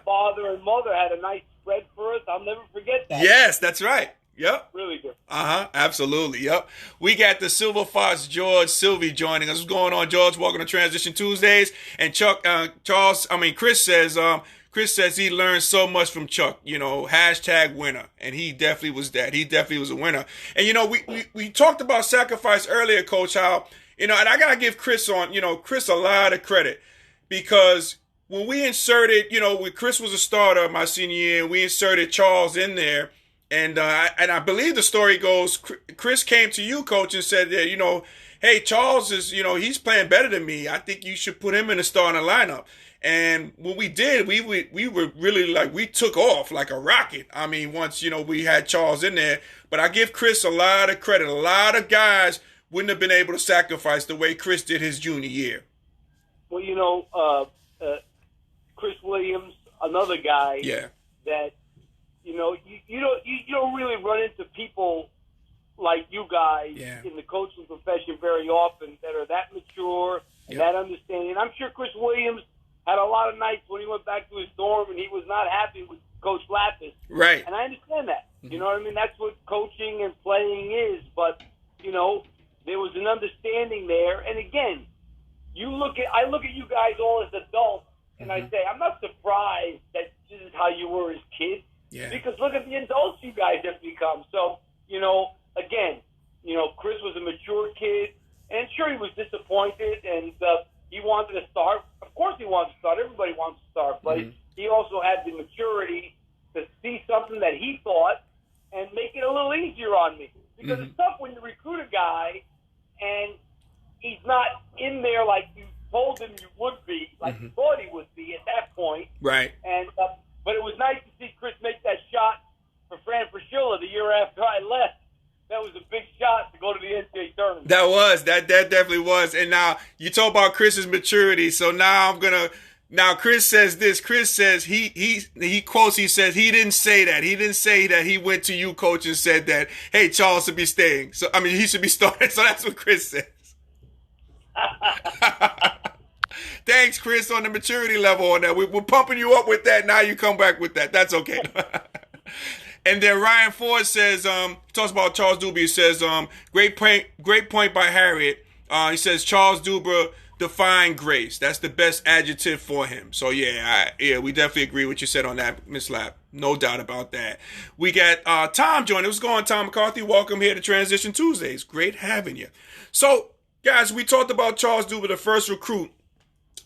father and mother had a nice spread for us. I'll never forget that. Yes, that's right. Yep. Really good. Absolutely. Yep. We got the Silver Fox George Sylvie joining us. What's going on, George? Welcome to Transition Tuesdays. And Chris says he learned so much from Chuck, #winner. And he definitely was that. He definitely was a winner. And, we talked about sacrifice earlier, Coach, how, and I got to give Chris a lot of credit, because when we inserted, when Chris was a starter my senior year, and we inserted Charles in there, and I believe the story goes, Chris came to you, Coach, and said that, hey, Charles is, he's playing better than me. I think you should put him in the starting lineup. And when we did, we were really we took off like a rocket. I mean, once, we had Charles in there. But I give Chris a lot of credit. A lot of guys wouldn't have been able to sacrifice the way Chris did his junior year. Well, Chris Williams, another guy that, you don't really run into people like you guys in the coaching profession very often that are that mature and that understanding. I'm sure Chris Williams had a lot of nights when he went back to his dorm and he was not happy with Coach Lappas. Right. And I understand that. You know what I mean? That's what coaching and playing is. But, there was an understanding there. And again, I look at you guys all as adults, and I say, I'm not surprised that, this is how you were as kids. Yeah. Because look at the adults you guys have become. So, again, Chris was a mature kid, and sure, he was disappointed, and he wanted to start. Of course he wanted to start. Everybody wants to start. But he also had the maturity to see something that he thought and make it a little easier on me. Because it's tough when you recruit a guy and he's not in there like you told him you would be, like you thought he would be at that point. Right. And but it was nice to see Chris make that shot for Fran Fraschilla the year after I left. That was a big shot to go to the NCAA tournament. That definitely was. And now you talk about Chris's maturity. So now now Chris says this. Chris says he quotes, he says he didn't say that. He didn't say that he went to you, coach, and said that, hey, Charles should be staying. So, he should be starting. So that's what Chris says. Thanks, Chris, on the maturity level on that. We're pumping you up with that. Now you come back with that. That's okay. And then Ryan Ford says, talks about Charles Dubra. He says, great point by Harriet. He says Charles Dubra defined grace. That's the best adjective for him. So yeah, we definitely agree with what you said on that, Miss Lapp. No doubt about that. We got Tom joining. What's going on, Tom McCarthy? Welcome here to Transition Tuesdays. Great having you. So, guys, we talked about Charles Dubra, the first recruit.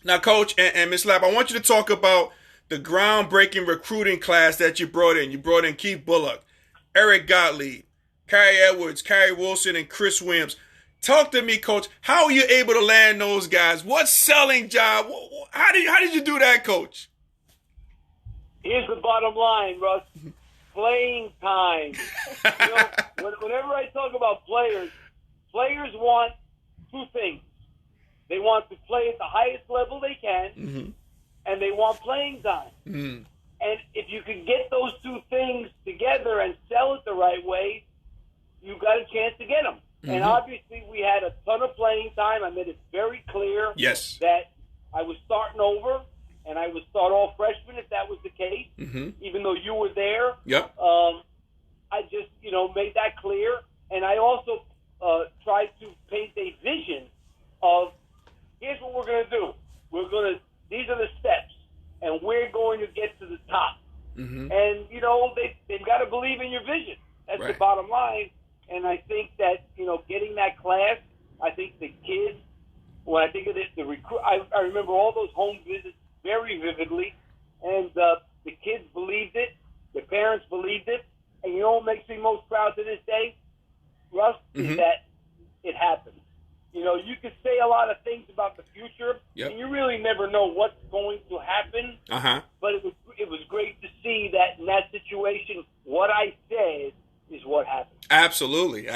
Now, Coach and Miss Lapp, I want you to talk about the groundbreaking recruiting class that you brought in. You brought in Keith Bullock, Eric Gottlieb, Carrie Edwards, Carrie Wilson, and Chris Williams. Talk to me, Coach. How are you able to land those guys? What selling job? How did you do that, Coach? Here's the bottom line, Russ. Playing time. Whenever I talk about players want two things. They want to play at the highest level they can, and they want playing time. And if you can get those two things together and sell it the right way, you got a chance to get them. And obviously, we had a ton of playing time. I made it very clear that I was starting over, and I would start all freshmen if that was the case, even though you were there. Yep. I just, made that clear. And I also tried to paint a vision of, here's what we're going to do. These are the steps, and we're going to get to the top. And, they've got to believe in your vision. That's the bottom line. And I think that, getting that class, I think the kids, when I think of the recruit, I remember all those home visits very vividly. And the kids believed it. The parents believed it. And what makes me most proud to this day, Russ, is that it happened. You could say a lot of things about the future, and you really never know what's going to happen. But it was great to see that in that situation, what I said is what happened. Absolutely.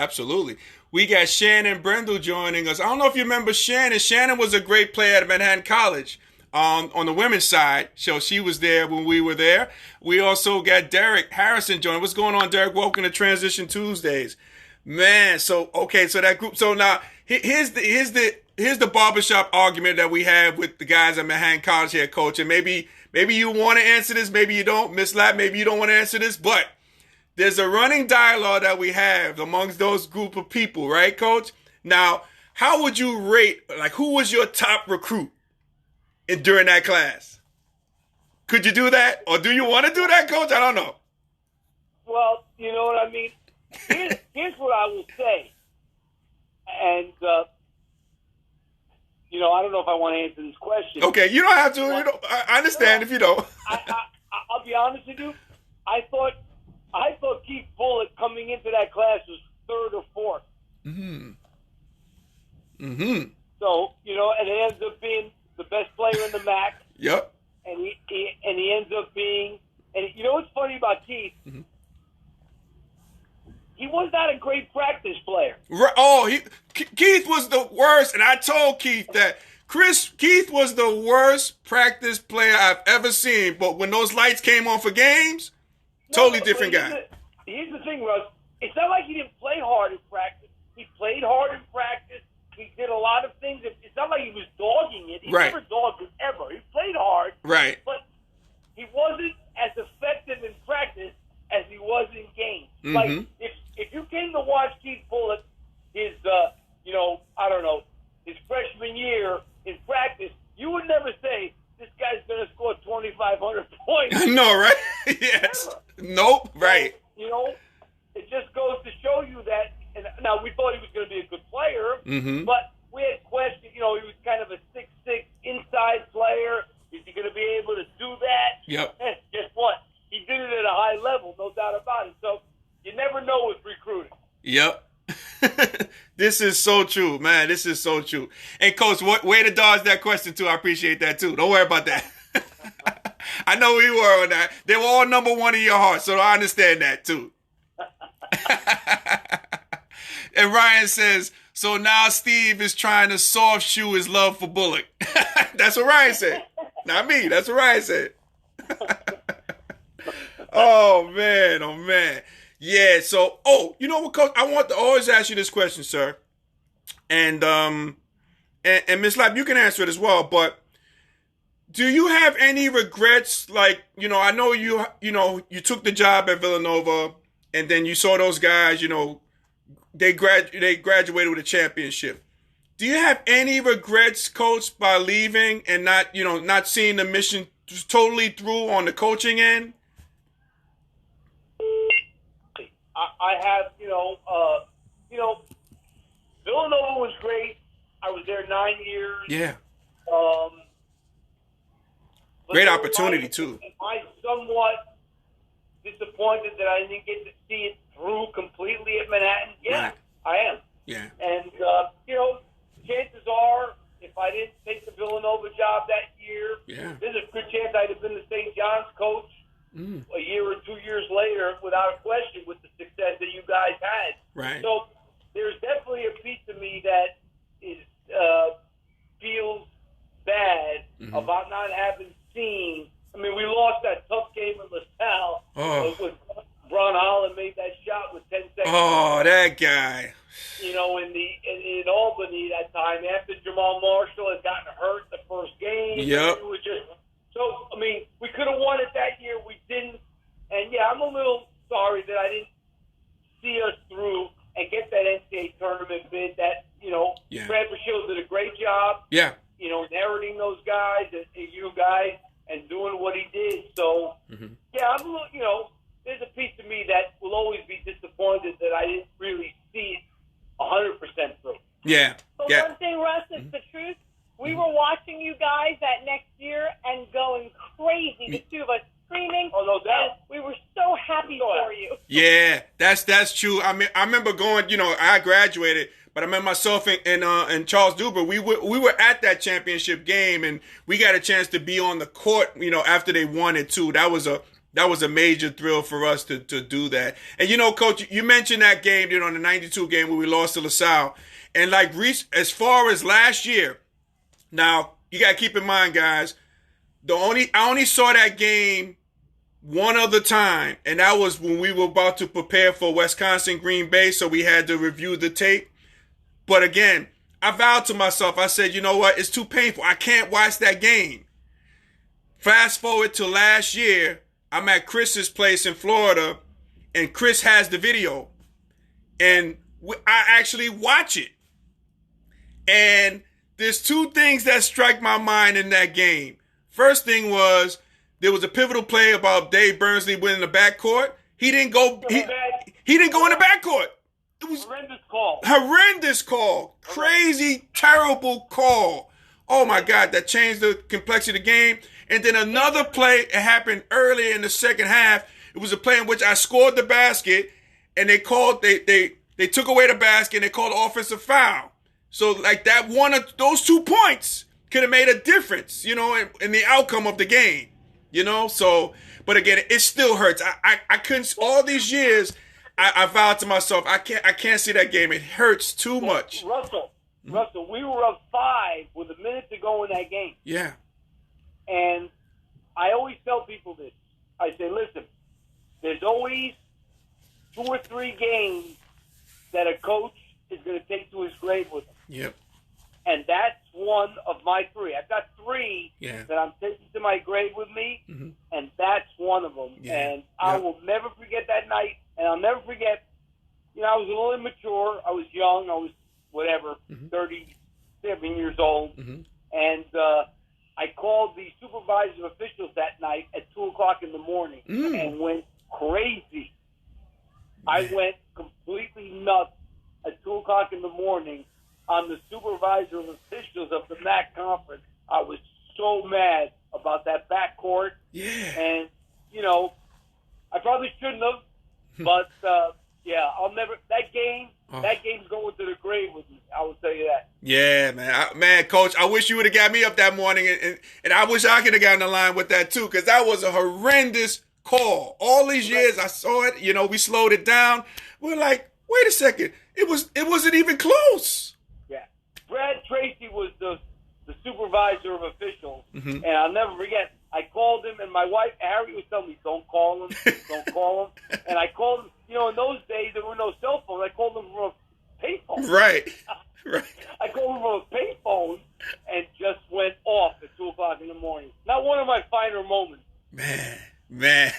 We got Shannon Brendel joining us. I don't know if you remember Shannon. Shannon was a great player at Manhattan College on the women's side. So she was there when we were there. We also got Derek Harrison joining. What's going on, Derek? Welcome to Transition Tuesdays. Man, so that group. So now here's the barbershop argument that we have with the guys at Manhattan College here, Coach. And maybe you want to answer this, maybe you don't, Miss Lapp. Maybe you don't want to answer this, but there's a running dialogue that we have amongst those group of people, right, Coach? Now, how would you rate? Who was your top recruit during that class? Could you do that, or do you want to do that, Coach? I don't know. Well, you know what I mean. Here's what I will say, and I don't know if I want to answer this question. Okay, you don't have to. I understand if you don't. I'll be honest with you. I thought Keith Bullock coming into that class was third or fourth. So and it ends up being the best player in the MAC. Yep. And he ends up being, and what's funny about Keith? He was not a great practice player. Keith was the worst, and I told Keith that Keith was the worst practice player I've ever seen. But when those lights came on for games, totally different guy. Here's the thing, Russ. It's not like he didn't play hard in practice. He played hard in practice. He did a lot of things. It's not like he was dogging it. He never dogged it ever. He played hard. Right. But he wasn't as effective in practice as he was in games. Like, if you came to watch Keith Bullock, his, his freshman year in practice, you would never say, this guy's going to score 2,500 points. No, right? Yes. Never. Nope. Right. You know, it just goes to show you that. And now we thought he was going to be a good player, Mm-hmm. but we had questions. You know, he was kind of a 6'6" inside player. Is he going to be able to do that? Yep. Guess what? He did it at a high level, no doubt about it. So you never know with recruiting. Yep. This is so true, man. This is so true. And Coach, way to dodge that question too. I appreciate that too. Don't worry about that. I know we were on that. They were all number one in your heart, so I understand that too. And Ryan says, so now Steve is trying to soft shoe his love for Bullock. That's what Ryan said. Not me. That's what Ryan said. Oh, man. Oh, man. Yeah, so, you know what, Coach? I want to always ask you this question, sir. And Ms. Lapp, you can answer it as well, but do you have any regrets? Like, you know, I know you took the job at Villanova, and then you saw those guys, you know, they graduated with a championship. Do you have any regrets, Coach, by leaving and not seeing the mission totally through on the coaching end? I have, Villanova was great. I was there 9 years. Yeah. But Great opportunity, too. I'm somewhat disappointed that I didn't get to see it through completely at Manhattan. Yeah, Right. I am. Yeah. And, chances are, if I didn't take the Villanova job that year, there's a good chance I'd have been the St. John's coach a year or 2 years later, without a question, with the success that you guys had. Right. So there's definitely a piece of me that feels bad about not having seen. I mean, we lost that tough game in LaSalle. When Bron Holland made that shot with 10 seconds. Oh, that guy. You know, in Albany that time, after Jamal Marshall had gotten hurt the first game. Yep. It was just so. I mean, we could have won it that year. We didn't. And yeah, I'm a little sorry that I didn't see us through and get that NCAA tournament bid. That Bradford Shields did a great job. Yeah. Inheriting those guys and you guys and doing what he did. So yeah, I'm a little. There's a piece of me that will always be disappointed that I didn't really see it 100% through. Yeah. But Yeah. one thing, Russ, is the truth. We were watching you guys that next year and going crazy. The two of us screaming. Oh, no doubt. And we were so happy for you. Yeah, that's true. I mean, I remember going. I graduated, but I remember myself and Charles Duber. We were at that championship game, and we got a chance to be on the court. After they won it too. That was a major thrill for us to do that. And Coach, you mentioned that game, the '92 game where we lost to LaSalle, and as far as last year. Now you got to keep in mind, guys. I only saw that game one other time, and that was when we were about to prepare for Wisconsin Green Bay, so we had to review the tape. But again, I vowed to myself, I said, you know what, it's too painful. I can't watch that game. Fast forward to last year, I'm at Chris's place in Florida, and Chris has the video, and I actually watch it. And there's two things that strike my mind in that game. First thing was, there was a pivotal play about Dave Burnsley winning the backcourt. He didn't go. He didn't go in the backcourt. It was horrendous call. Crazy, terrible call. Oh my God, that changed the complexity of the game. And then another play, it happened earlier in the second half. It was a play in which I scored the basket, and they took away the basket, and they called offensive foul. So that one of those 2 points could have made a difference, in the outcome of the game, So, but again, it still hurts. I couldn't. All these years, I vowed to myself, I can't see that game. It hurts too much. Russell, we were up 5 with a minute to go in that game. Yeah. And I always tell people this. I say, listen, there's always 2 or 3 games that a coach is going to take to his grave with him. Yep. And that's one of my 3. I've got 3 that I'm taking to my grave with me, and that's one of them. Yeah. And I will never forget that night, and I'll never forget, I was a little immature. I was young. I was, 37 years old. And I called the supervising officials that night at 2:00 in the morning and went crazy. I went completely nuts at 2:00 in the morning on the supervisor of officials of the MAC conference. I was so mad about that backcourt. Yeah. And, you know, I probably shouldn't have, but, yeah, I'll never – that game's going to the grave with me. I will tell you that. Yeah, man. Coach, I wish you would have got me up that morning, and I wish I could have gotten in line with that too, because that was a horrendous call. All these years I saw it, you know, we slowed it down. We're like, wait a second. It wasn't even close. Yeah. Brad Tracy was the supervisor of officials, and I'll never forget. I called him, and my wife, Harriet, was telling me, don't call him, don't call him. And I called him. You know, in those days, there were no cell phones. I called him from a payphone. Right. I called him from a payphone and just went off at 2:00 in the morning. Not one of my finer moments. Man.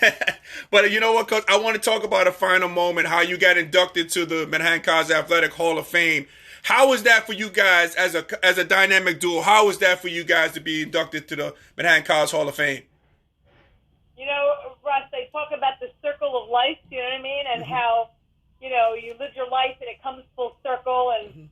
But you know what, Coach? I want to talk about a final moment, how you got inducted to the Manhattan College Athletic Hall of Fame. How was that for you guys as a dynamic duo? How was that for you guys to be inducted to the Manhattan College Hall of Fame? You know, Russ, they talk about the circle of life, you know what I mean? And how, you know, you live your life and it comes full circle. And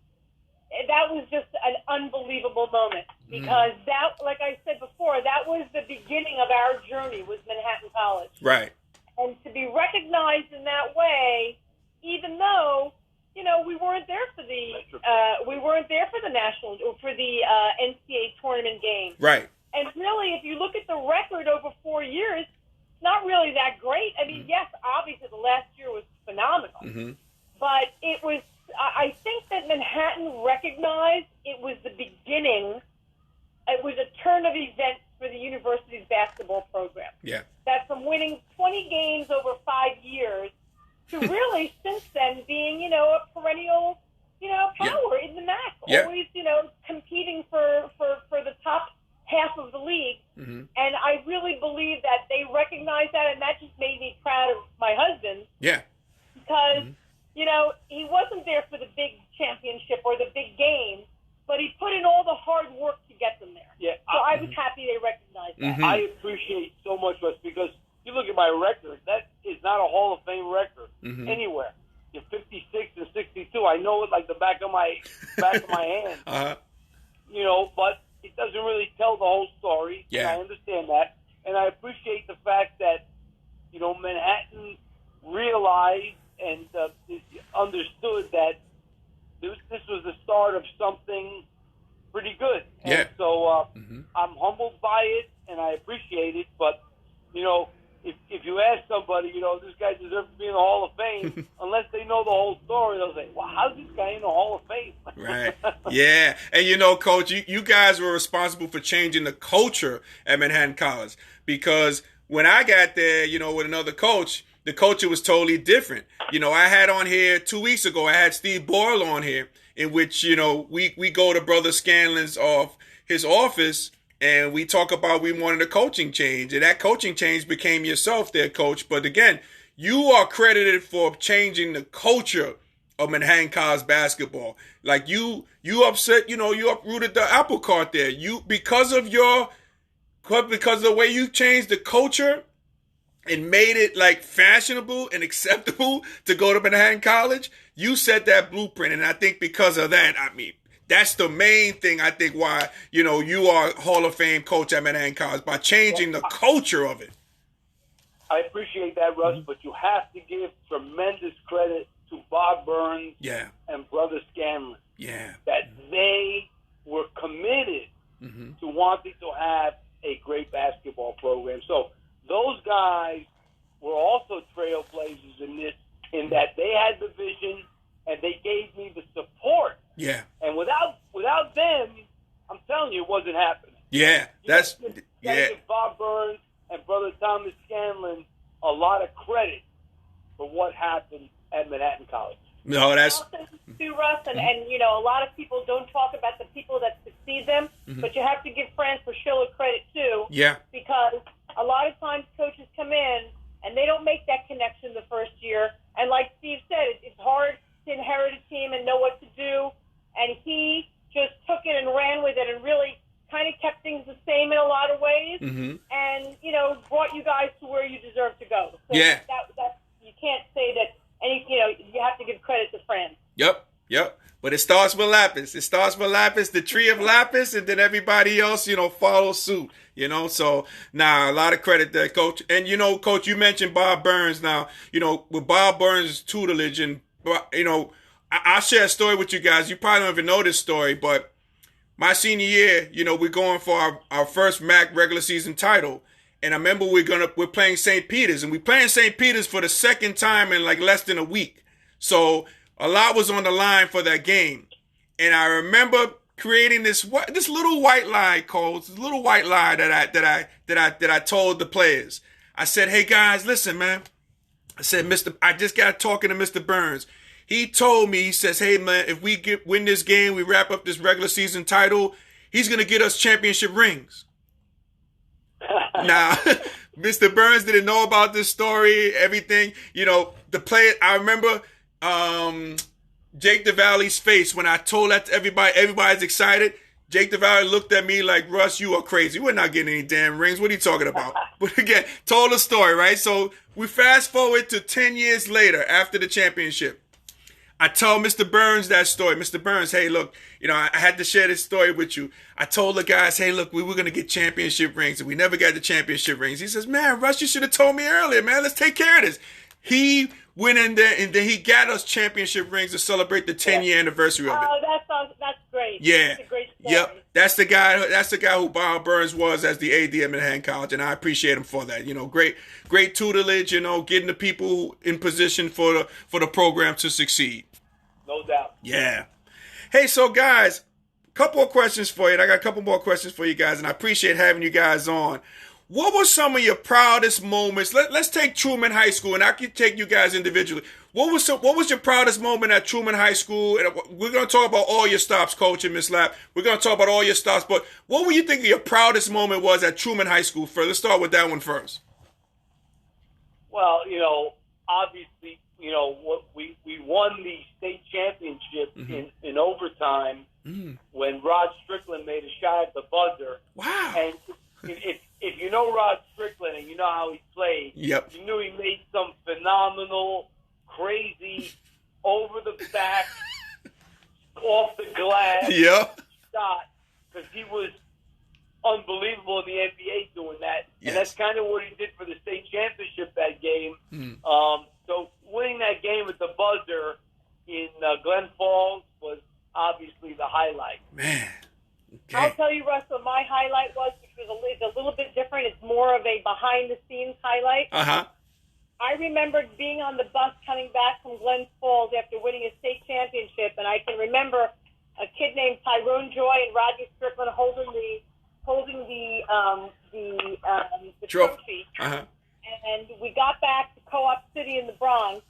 that was just an unbelievable moment because that, like I said before, that was the beginning of our journey with Manhattan College. Right. And to be recognized in that way, even though, you know, we weren't there for the national or for the NCAA tournament game. Right. And really, if you look at the record over 4 years, it's not really that great. I mean, yes, obviously the last year was phenomenal, but it was. I think that Manhattan recognized it was the beginning. It was a turn of events for the university's basketball program. Yeah. That from winning 20 games over 5 years to really since then being, you know, a perennial, you know, power in the MAC. Yeah. Always, you know, competing for the top half of the league. And I really believe that they recognized that, and that just made me proud of my husband. Yeah. Because, you know, he wasn't there for the big championship or the big game, but he put in all the hard work to get them there. Yeah. So I was happy they recognized that. I appreciate so much, Russ, because you look at my record, that is not a Hall of Fame record anywhere. You're 56 and 62. I know it like the back of my hand. You know, but it doesn't really tell the whole story. Yeah. And I understand that. And I appreciate the fact that, you know, Manhattan realized and understood that this was the start of something pretty good. Yeah. And so I'm humbled by it, and I appreciate it. But, you know, if you ask somebody, you know, this guy deserves to be in the Hall of Fame, unless they know the whole story, they'll say, well, how's this guy in the Hall of Fame? Right. Yeah. And, you know, Coach, you guys were responsible for changing the culture at Manhattan College, because when I got there, you know, with another coach, the culture was totally different. You know, I had on here 2 weeks ago, I had Steve Boyle on here, in which, you know, we go to Brother Scanlon's his office, and we talk about we wanted a coaching change. And that coaching change became yourself there, Coach. But again, you are credited for changing the culture of Manhattan College basketball. Like you upset, you know, you uprooted the apple cart there. Because of the way you changed the culture and made it like fashionable and acceptable to go to Manhattan College, you set that blueprint. And I think because of that, I mean, that's the main thing, I think, why, you know, you are Hall of Fame coach at Manhattan College, by changing the culture of it. I appreciate that, Russ, but you have to give tremendous credit to Bob Burns and Brother Scanlon. Yeah. That they were committed to wanting to have a great basketball program. So those guys were also trailblazers in this, in that they had the vision and they gave me the support. Yeah. And without them, I'm telling you, it wasn't happening. Yeah. Give Bob Burns and Brother Thomas Scanlon a lot of credit for what happened at Manhattan College. No, that's too, Russ, and you know, a lot of people don't talk about the people that succeed them, but you have to give Frank Fraschilla credit too. Yeah. Because a lot of times coaches come in and they don't make that connection the first year, and like Steve said, it's hard to inherit a team and know what to do. And he just took it and ran with it and really kind of kept things the same in give credit to France. Yep. But it starts with Lappas. The tree of Lappas, and then everybody else, follows suit. So a lot of credit there, Coach. And Coach, you mentioned Bob Burns. Now, with Bob Burns' tutelage, and I'll share a story with you guys. You probably don't even know this story, but my senior year, we're going for our first MAC regular season title. And I remember we're playing St. Peter's, and we're playing St. Peter's for the second time in like less than a week. So a lot was on the line for that game. And I remember creating this little white lie, Cole, this little white lie that I told the players. I said, "Hey guys, listen, man." I said, I just got talking to Mr. Burns. He told me, he says, "Hey man, if we win this game, we wrap up this regular season title, he's gonna get us championship rings." Now, Mr. Burns didn't know about this story, everything. The play, I remember Jake DeValley's face when I told that to everybody. Everybody's excited. Jake DeValley looked at me like, "Russ, you are crazy. We're not getting any damn rings. What are you talking about?" But again, told the story, right? So we fast forward to 10 years later after the championship. I told Mr. Burns that story. Mr. Burns, hey, look, I had to share this story with you. I told the guys, hey, look, we were going to get championship rings, and we never got the championship rings. He says, "Man, Russ, you should have told me earlier, man. Let's take care of this." He went in there, and then he got us championship rings to celebrate the 10-year anniversary of it. Oh, that's great. Yeah. That's a great story. Yep. That's the guy who Bob Burns was as the AD at Manhattan College, and I appreciate him for that. Great tutelage, getting the people in position for the program to succeed. No doubt. Yeah. Hey, so guys, couple of questions for you. And I got a couple more questions for you guys, and I appreciate having you guys on. What were some of your proudest moments? Let's take Truman High School, and I can take you guys individually. What was your proudest moment at Truman High School? And we're going to talk about all your stops, Coach and Miss Lapp. We're going to talk about all your stops, but what were you thinking your proudest moment was at Truman High School? Let's start with that one first. Well, obviously, what we won the state championship in overtime when Rod Strickland made a shot at the buzzer. Wow. And if you know Rod Strickland and you know how he played, yep, you knew he made some phenomenal, crazy, over the back, off the glass shot, because he was unbelievable in the NBA doing that. Yes. And that's kind of what he did for the state championship that game. So winning that game at the buzzer in Glen Falls was obviously the highlight. Man. Okay. I'll tell you, Russ, what my highlight was, which was a little bit different. It's more of a behind-the-scenes highlight. Uh-huh. I remembered being on the bus coming back from Glen Falls after winning a state championship, and I can remember a kid named Tyrone Joy and Roger Strickland holding the trophy. Uh-huh. And we got back to Co-op City in the Bronx,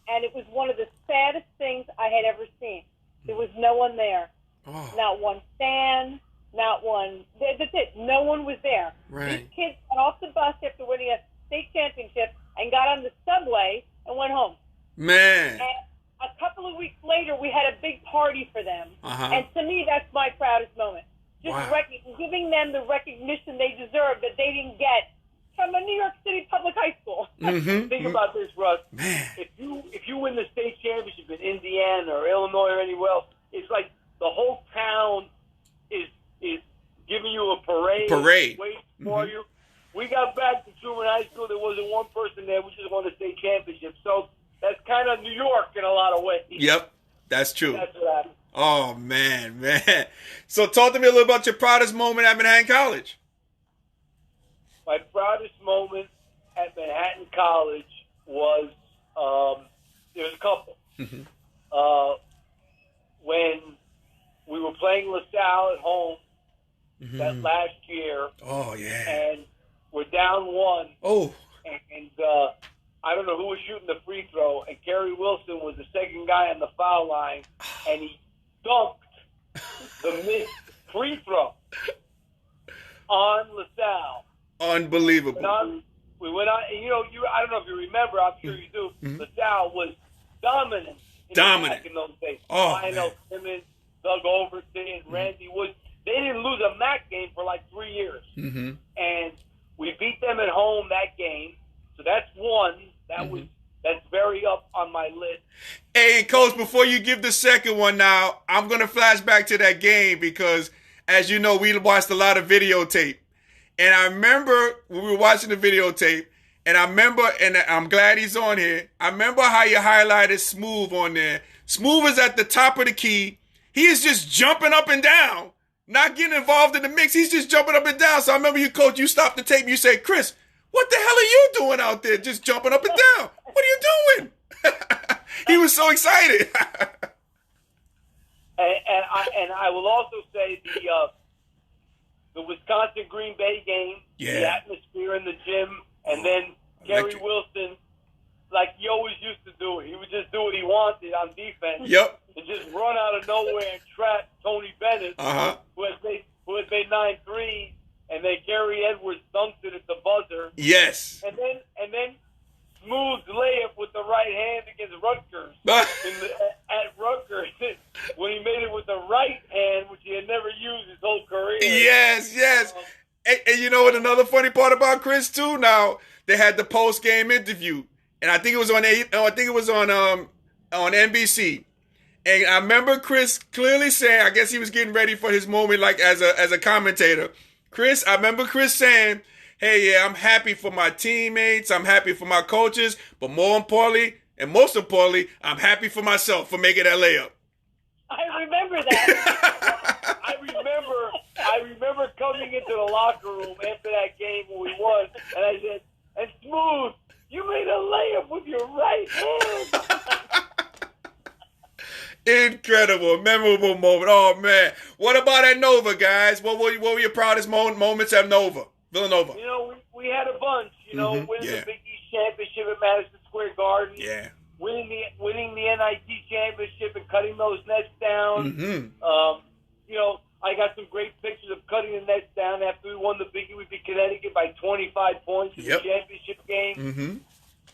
and it was one of the saddest things I had ever seen. There was no one there. Oh. Not one stand, not one. That's it. No one was there. Right. These kids got off the bus after winning a state championship and got on the subway and went home. Man. And a couple of weeks later, we had a big party for them. Uh-huh. And to me, that's my proudest moment. Just wow. Giving them the recognition they deserve that they didn't get from a New York City public high school. Mm-hmm. Think about this, Russ. Man. If you win the state championship in Indiana or Illinois or anywhere else, it's like the whole town is giving you a parade. Waiting for you. We got back to Truman High School. There wasn't one person there. We just won the state championship. So that's kind of New York in a lot of ways. Yep, that's true. That's what happened. Oh, man. So talk to me a little about your proudest moment at Manhattan College. My proudest moment at Manhattan College was, there was a couple. When we were playing LaSalle at home that last year. Oh, yeah. And we're down one. Oh. And I don't know who was shooting the free throw, and Kerry Wilson was the second guy on the foul line, and he dunked the missed free throw on LaSalle. Unbelievable. We went on, and I don't know if you remember, I'm sure you do, LaSalle was dominant in those days. Oh, Lionel Simmons, Doug Overton, Randy Woods. They didn't lose a MAC game for like 3 years. And we beat them at home that game. So that's one. That was that's very up on my list. Hey, and Coach, before you give the second one now, I'm going to flash back to that game because, as you know, we watched a lot of videotape. And I remember when we were watching the videotape, and I remember, and I'm glad he's on here, I remember how you highlighted Smooth on there. Smooth is at the top of the key. He is just jumping up and down, not getting involved in the mix. He's just jumping up and down. So I remember you, Coach, you stopped the tape and you said, Chris, what the hell are you doing out there just jumping up and down? What are you doing? He was so excited. and I will also say the Wisconsin Green Bay game, the atmosphere in the gym, and then Gary Wilson, like he always used to do it. He would just do what he wanted on defense. Yep. And just run out of nowhere and trap Tony Bennett, who had made 9 threes, and then Gary Edwards dunked it at the buzzer. Yes. And then Smooth layup with the right hand against Rutgers at Rutgers when he made it with the right hand, which he had never used his whole career. Yes. And you know what? Another funny part about Chris too. Now they had the post game interview, and I think it was on NBC. And I remember Chris clearly saying, I guess he was getting ready for his moment, like as a commentator. I remember Chris saying, hey, yeah, I'm happy for my teammates. I'm happy for my coaches. But most importantly, I'm happy for myself for making that layup. I remember that. I remember coming into the locker room after that game when we won, and I said, and Smooth, you made a layup with your right hand. Incredible, memorable moment. Oh, man. What about at Nova, guys? What were your proudest moments at Nova? Villanova. You know, we had a bunch. You know, winning the Big East championship at Madison Square Garden. Yeah. Winning the NIT championship and cutting those nets down. You know, I got some great pictures of cutting the nets down after we won the Big East. We beat Connecticut by 25 points in the championship game.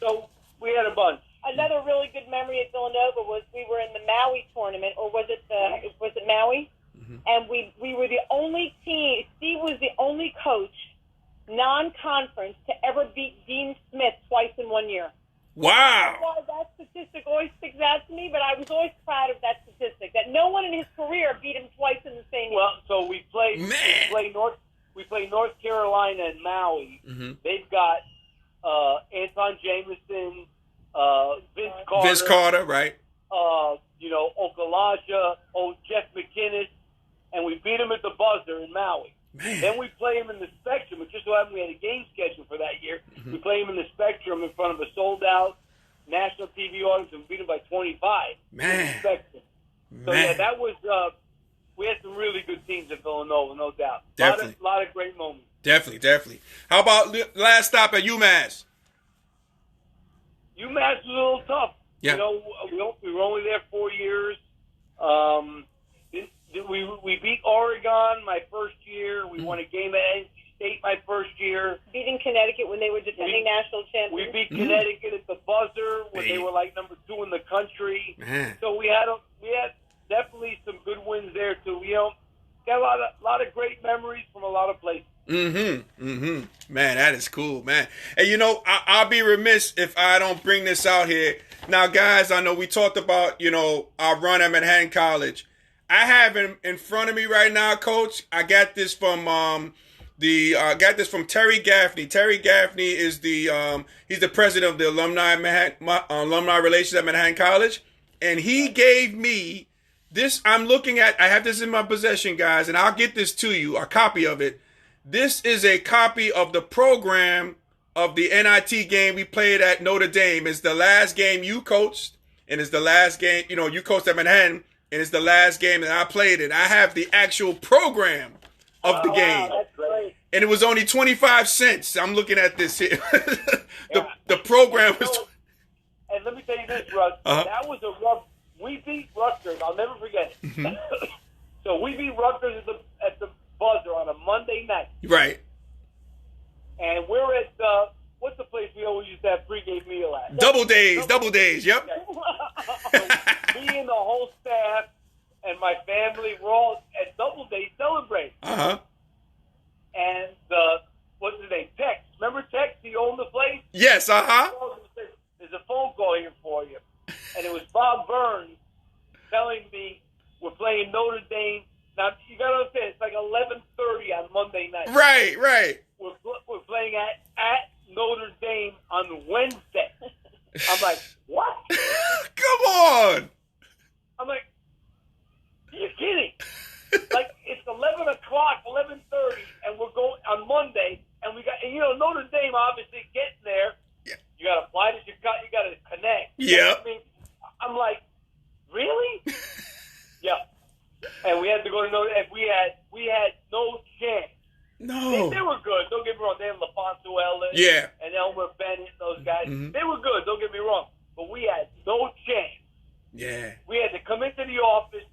So we had a bunch. Another really good memory at Villanova was we were in the Maui tournament, or was it Maui? And we were the only team. Steve was the only coach, non-conference, to ever beat Dean Smith twice in 1 year. Wow. That statistic always sticks out to me, but I was always proud of that statistic, that no one in his career beat him twice in the same year. Well, so we played North Carolina and Maui. They've got Anton Jameson, Vince Carter, right? You know, Okalaja, Jeff McInnes, and we beat him at the buzzer in Maui. Man. Then we play him in the Spectrum. It just so happened we had a game schedule for that year. We play him in the Spectrum in front of a sold-out national TV audience and beat him by 25. Man. In the Spectrum. So, yeah, that was we had some really good teams at Villanova, no doubt. Definitely. A lot of great moments. Definitely. How about last stop at UMass? UMass was a little tough. Yeah. You know, we were only there 4 years. We beat Oregon my first year. We won a game at NC State my first year. Beating Connecticut when they were defending national champions. We beat Connecticut at the buzzer when they were like number 2 in the country. Man. So we had definitely some good wins there too. You know, got a lot of great memories from a lot of places. Man, that is cool, man. And you know, I'll be remiss if I don't bring this out here. Now, guys, I know we talked about, you know, our run at Manhattan College. I have in front of me right now, Coach. I got this from Terry Gaffney. Terry Gaffney is he's the president of the alumni relations at Manhattan College, and he gave me this. I have this in my possession, guys, and I'll get this to you, a copy of it. This is a copy of the program of the NIT game we played at Notre Dame. It's the last game you coached, and it's the last game, you know, you coached at Manhattan. And it's the last game that I played in. I have the actual program of the game. That's great. And it was only 25 cents. I'm looking at this here. The program was... And let me tell you this, Russ. That was a rough... We beat Rutgers. I'll never forget it. So we beat Rutgers at the buzzer on a Monday night. Right. And we're at... what's the place we always used to have pregame meal at? Double days, yep. Me and the whole staff and my family were all at Doubleday celebrating. And what's his name? Tex. Remember Tex? He owned the place? Yes, There's a phone call for you. And it was Bob Burns telling me we're playing Notre Dame. Now, you got to understand, it's like 11:30 on Monday night. Right. We're playing at Notre Dame on Wednesday. I'm like, what? Come on. I'm like, you're kidding. Like, it's 11 o'clock, 11:30, and we're going on Monday, and Notre Dame obviously getting there. Yeah. You got to fly to Chicago, you got to connect. Yeah. I mean, I'm like, really? Yeah. And we had to go to Notre Dame. We had no chance. No. They were good. Don't get me wrong. They had LaFonso Ellis and Elmer Bennett, those guys. Mm-hmm. They were good. Don't get me wrong. But we had no chance. Yeah. We had to come into the office,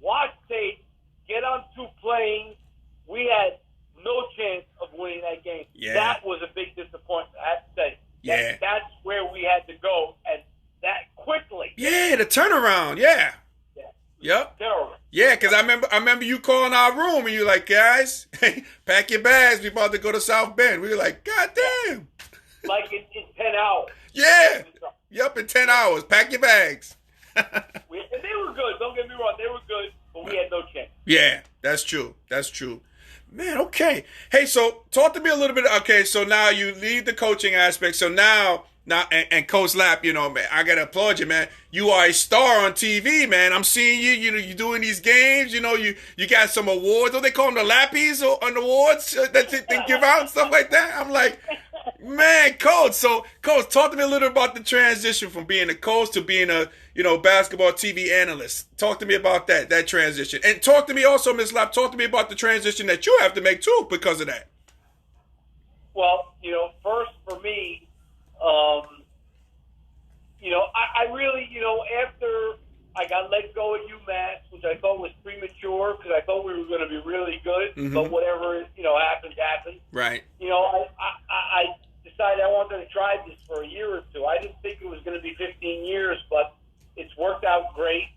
watch tape, get on 2 planes. We had no chance of winning that game. Yeah. That was a big disappointment, I have to say. Yeah. That's where we had to go, and that quickly. Yeah, the turnaround. Yeah. Yep. Terrible. Yeah, because I remember you calling our room and you were like, guys, pack your bags. We about to go to South Bend. We were like, God damn. Like in 10 hours. Yeah. Yep, in 10 hours. Pack your bags. And they were good. Don't get me wrong. They were good, but we had no chance. Yeah, that's true. Man, okay. Hey, so talk to me a little bit. Okay, so now you leave the coaching aspect. So now, and Coach Lapp, man, I got to applaud you, man. You are a star on TV, man. I'm seeing you, you're doing these games. You got some awards. What they call them, the Lappies on awards that they give out and stuff like that. I'm like, man, Coach. So, Coach, talk to me a little about the transition from being a coach to being a, basketball TV analyst. Talk to me about that transition. And talk to me also, Ms. Lapp, talk to me about the transition that you have to make, too, because of that. Well, first for me, I really, after I got let go at UMass, which I thought was premature because I thought we were going to be really good, but whatever, happened. Right. I decided I wanted to try this for a year or 2. I didn't think it was going to be 15 years, but it's worked out great.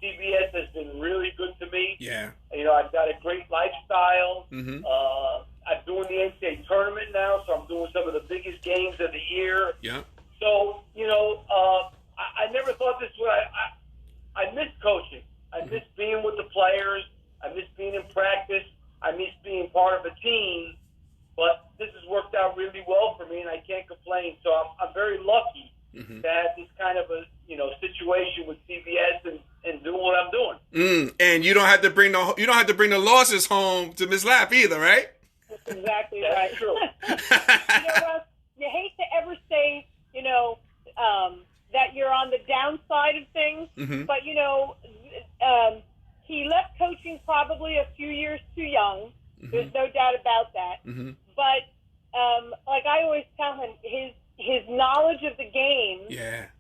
CBS has been really good to me. Yeah. I've got a great lifestyle. Mm-hmm. I'm doing the NCAA tournament now, so I'm doing some of the biggest games of the year. Yeah. So, I never thought this would. I miss coaching. I miss being with the players. I miss being in practice. I miss being part of a team. But this has worked out really well for me, and I can't complain. So I'm very lucky to have this kind of a situation with CBS and do what I'm doing. And you don't have to bring the losses home to Ms. Lapp either, right? That's exactly right. That's true. Russ, you hate to ever say, that you're on the downside of things, but, he left coaching probably a few years too young. There's no doubt about that. But, like I always tell him, his knowledge of the game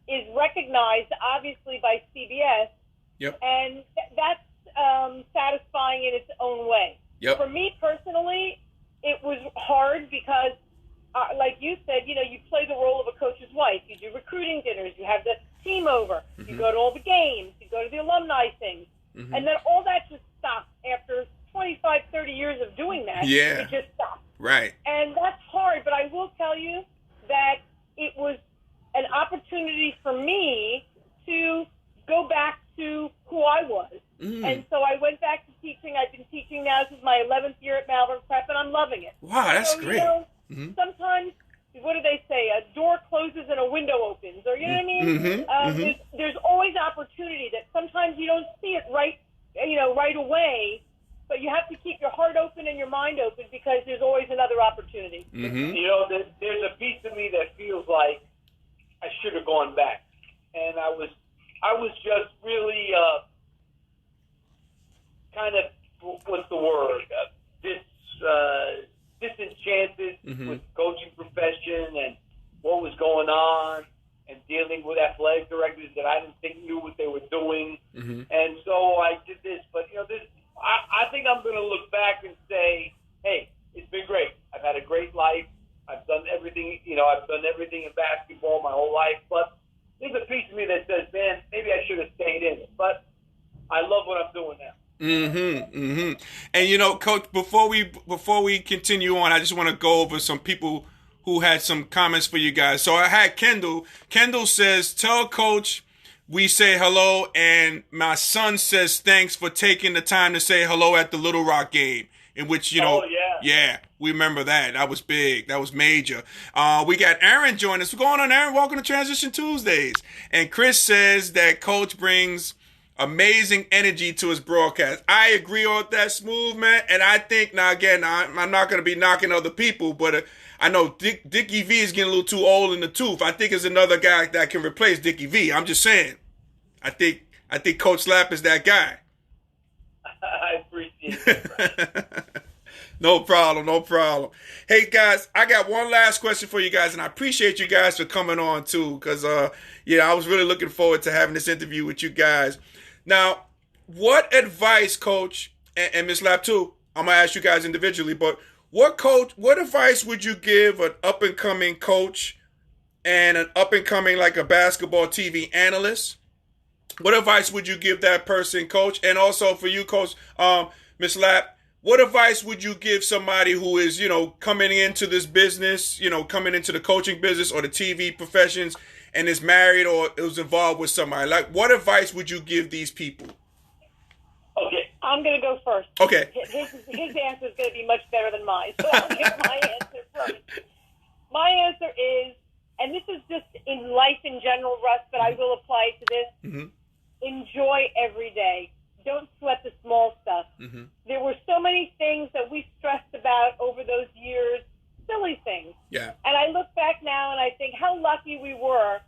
is recognized, obviously, by CBS. Yep. And that's satisfying in its own way. Yep. For me personally, it was hard because, like you said, you play the role of a coach's wife. You do recruiting dinners. You have the team over. You go to all the games. You go to the alumni things. And then all that just stopped after 25, 30 years of doing that. Yeah. It just stopped. Right. And that's hard, but I will tell you that it was an opportunity for me to go back to who I was. And so I went back to teaching. I've been teaching now. This is my 11th year at Malvern Prep, and I'm loving it. Wow, that's great. Sometimes, what do they say? A door closes and a window opens, or you know what I mean? There's always opportunity that sometimes you don't see it right away, but you have to keep your heart open and your mind open because there's always another opportunity. There's a piece of me that feels like I should have gone back, and I was just really kind of, what's the word? Disenchanted with the coaching profession and what was going on, and dealing with athletic directors that I didn't think knew what they were doing. And so I did this, but I think I'm going to look back and say, hey, it's been great. I've had a great life. I've done everything. I've done everything in basketball my whole life. But there's a piece of me that says, man, maybe I should have stayed in it. But I love what I'm doing now. And Coach, before we continue on, I just want to go over some people who had some comments for you guys. So I had Kendall. Kendall says, tell Coach we say hello, and my son says thanks for taking the time to say hello at the Little Rock game, in which, yeah, we remember that. That was big. That was major. We got Aaron joining us. What's going on, Aaron? Welcome to Transition Tuesdays. And Chris says that Coach brings amazing energy to his broadcast. I agree on that, Smooth, man. And I think, now again, I'm not going to be knocking other people, but I know Dickie V is getting a little too old in the tooth. I think there's another guy that can replace Dickie V. I'm just saying. I think Coach Lappas is that guy. I appreciate it. No problem. Hey, guys, I got one last question for you guys, and I appreciate you guys for coming on, too, because, I was really looking forward to having this interview with you guys. Now, what advice, Coach, and Ms. Lapp, too, I'm going to ask you guys individually, but what advice would you give an up-and-coming coach and an up-and-coming, like a basketball TV analyst? What advice would you give that person, Coach? And also for you, Coach, Ms. Lapp, what advice would you give somebody who is, coming into this business, coming into the coaching business or the TV professions and is married or is involved with somebody? Like, what advice would you give these people? Okay. I'm going to go first. Okay. His answer is going to be much better than mine, so I'll give my answer first. My answer is, and this is just in life in general, Russ, but I will apply it to this. Mm-hmm. Enjoy every day. Don't sweat the small stuff. Mm-hmm. There were so many things that we stressed about over those years, silly things. Yeah. And I look back now and I think how lucky we were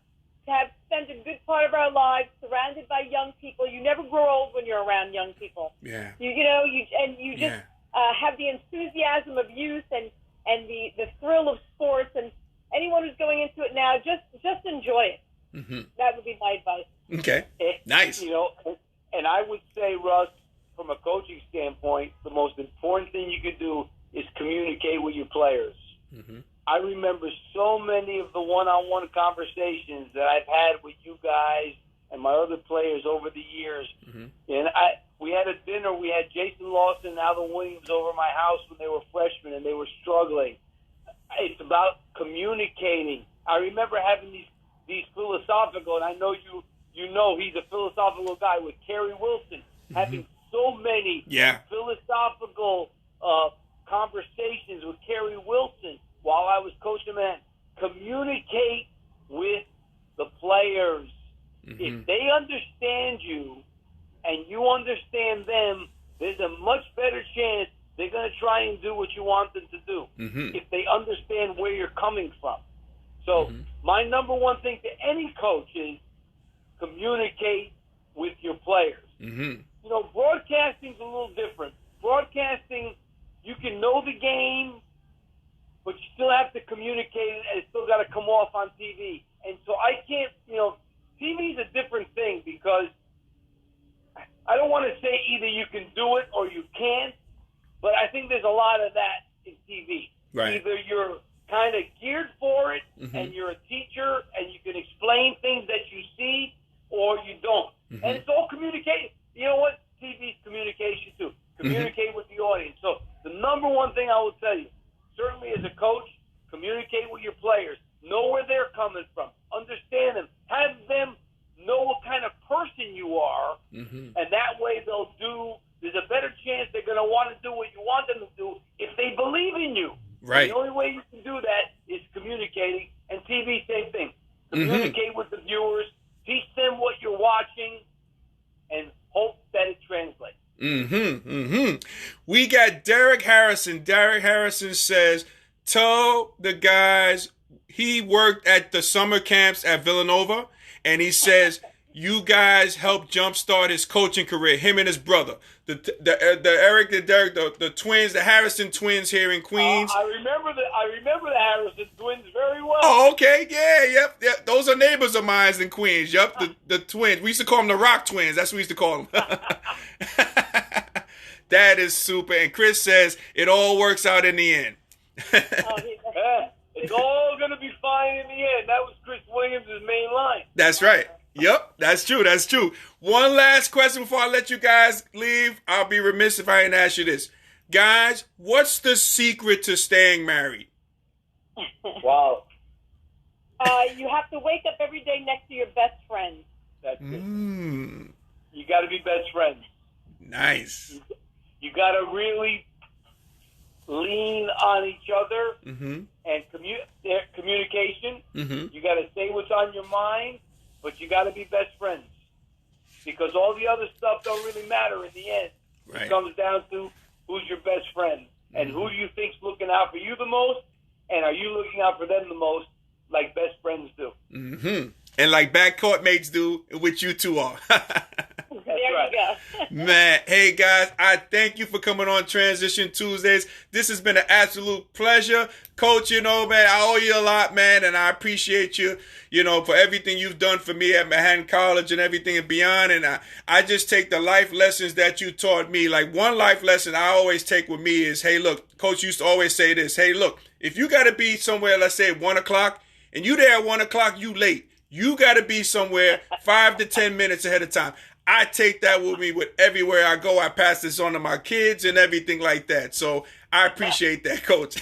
to have spent a good part of our lives surrounded by young people. You never grow old when you're around young people. Yeah. You just have the enthusiasm of youth and the thrill of sports. And anyone who's going into it now, just enjoy it. Mm-hmm. That would be my advice. Okay. Nice. And I would say, Russ, from a coaching standpoint, the most important thing you could do is communicate with your players. Mm-hmm. I remember so many of the one-on-one conversations that I've had with you guys and my other players over the years. Mm-hmm. And we had a dinner. We had Jason Lawson and Alvin Williams over my house when they were freshmen and they were struggling. It's about communicating. I remember having these philosophical, and I know you know he's a philosophical guy, with Kerry Wilson, mm-hmm. having so many philosophical conversations with Kerry Wilson while I was coaching him. Communicate with the players. Mm-hmm. If they understand you and you understand them, there's a much better chance they're going to try and do what you want them to do, mm-hmm. if they understand where you're coming from. So my number one thing to any coach is communicate with your players. Mm-hmm. Broadcasting's a little different. Broadcasting, you can know the game, but you still have to communicate it, and it's still got to come off on TV. And so I can't, TV's a different thing, because I don't want to say either you can do it or you can't, but I think there's a lot of that in TV. Right. Either you're kind of geared for it, mm-hmm. and you're a teacher and you can explain things that you see, or you don't. Mm-hmm. And it's all communication. You know what? TV's communication too. Communicate mm-hmm. with the audience. So the number one thing I will tell you, certainly as a coach, communicate with your players. Know where they're coming from. Understand them. Have them know what kind of person you are, mm-hmm. and that way there's a better chance they're going to want to do what you want them to do if they believe in you. Right. The only way you can do that is communicating. And TV, same thing. Communicate mm-hmm. with the viewers. Teach them what you're watching, and hope that it translates. Mm-hmm. Mm-hmm. We got Derek Harrison. Derek Harrison says, tell the guys he worked at the summer camps at Villanova, and he says you guys helped jumpstart his coaching career, him and his brother. The Eric and Derek, the twins, the Harrison twins here in Queens. I remember the Harrison twins very well. Oh, okay, yep. Those are neighbors of mine in Queens. Yep, the twins. We used to call them the Rock Twins. That's what we used to call them. That is super. And Chris says it all works out in the end. It's all going to be fine in the end. That was Chris Williams' main line. That's right. Yep, that's true. One last question before I let you guys leave. I'll be remiss if I didn't ask you this. Guys, what's the secret to staying married? Wow. You have to wake up every day next to your best friend. That's it. You got to be best friends. Nice. You got to really lean on each other and communication. You got to say what's on your mind, but you got to be best friends because all the other stuff don't really matter in the end. Right. It comes down to who's your best friend and who do you think's looking out for you the most, and are you looking out for them the most, like best friends do? And like backcourt mates do, which you two are. There you go. Man, hey guys, I thank you for coming on Transition Tuesdays. This has been an absolute pleasure. Coach, man, I owe you a lot, man, and I appreciate you, for everything you've done for me at Manhattan College and everything and beyond. And I just take the life lessons that you taught me. Like one life lesson I always take with me is, hey, look, Coach used to always say this. Hey, look, if you got to be somewhere, let's say at 1 o'clock, and you there at 1 o'clock, you late. You got to be somewhere 5 to 10 minutes ahead of time. I take that with me with everywhere I go. I pass this on to my kids and everything like that. So I appreciate that, Coach.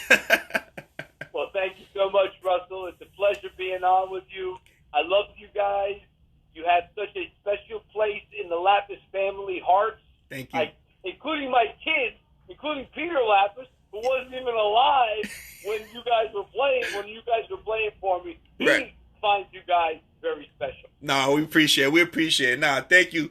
Well, thank you so much, Russell. It's a pleasure being on with you. I love you guys. You have such a special place in the Lappas family hearts. Thank you. Including my kids, including Peter Lappas, who wasn't even alive when you guys were playing for me. Right. He finds you guys very special. No, we appreciate it. Nah, thank you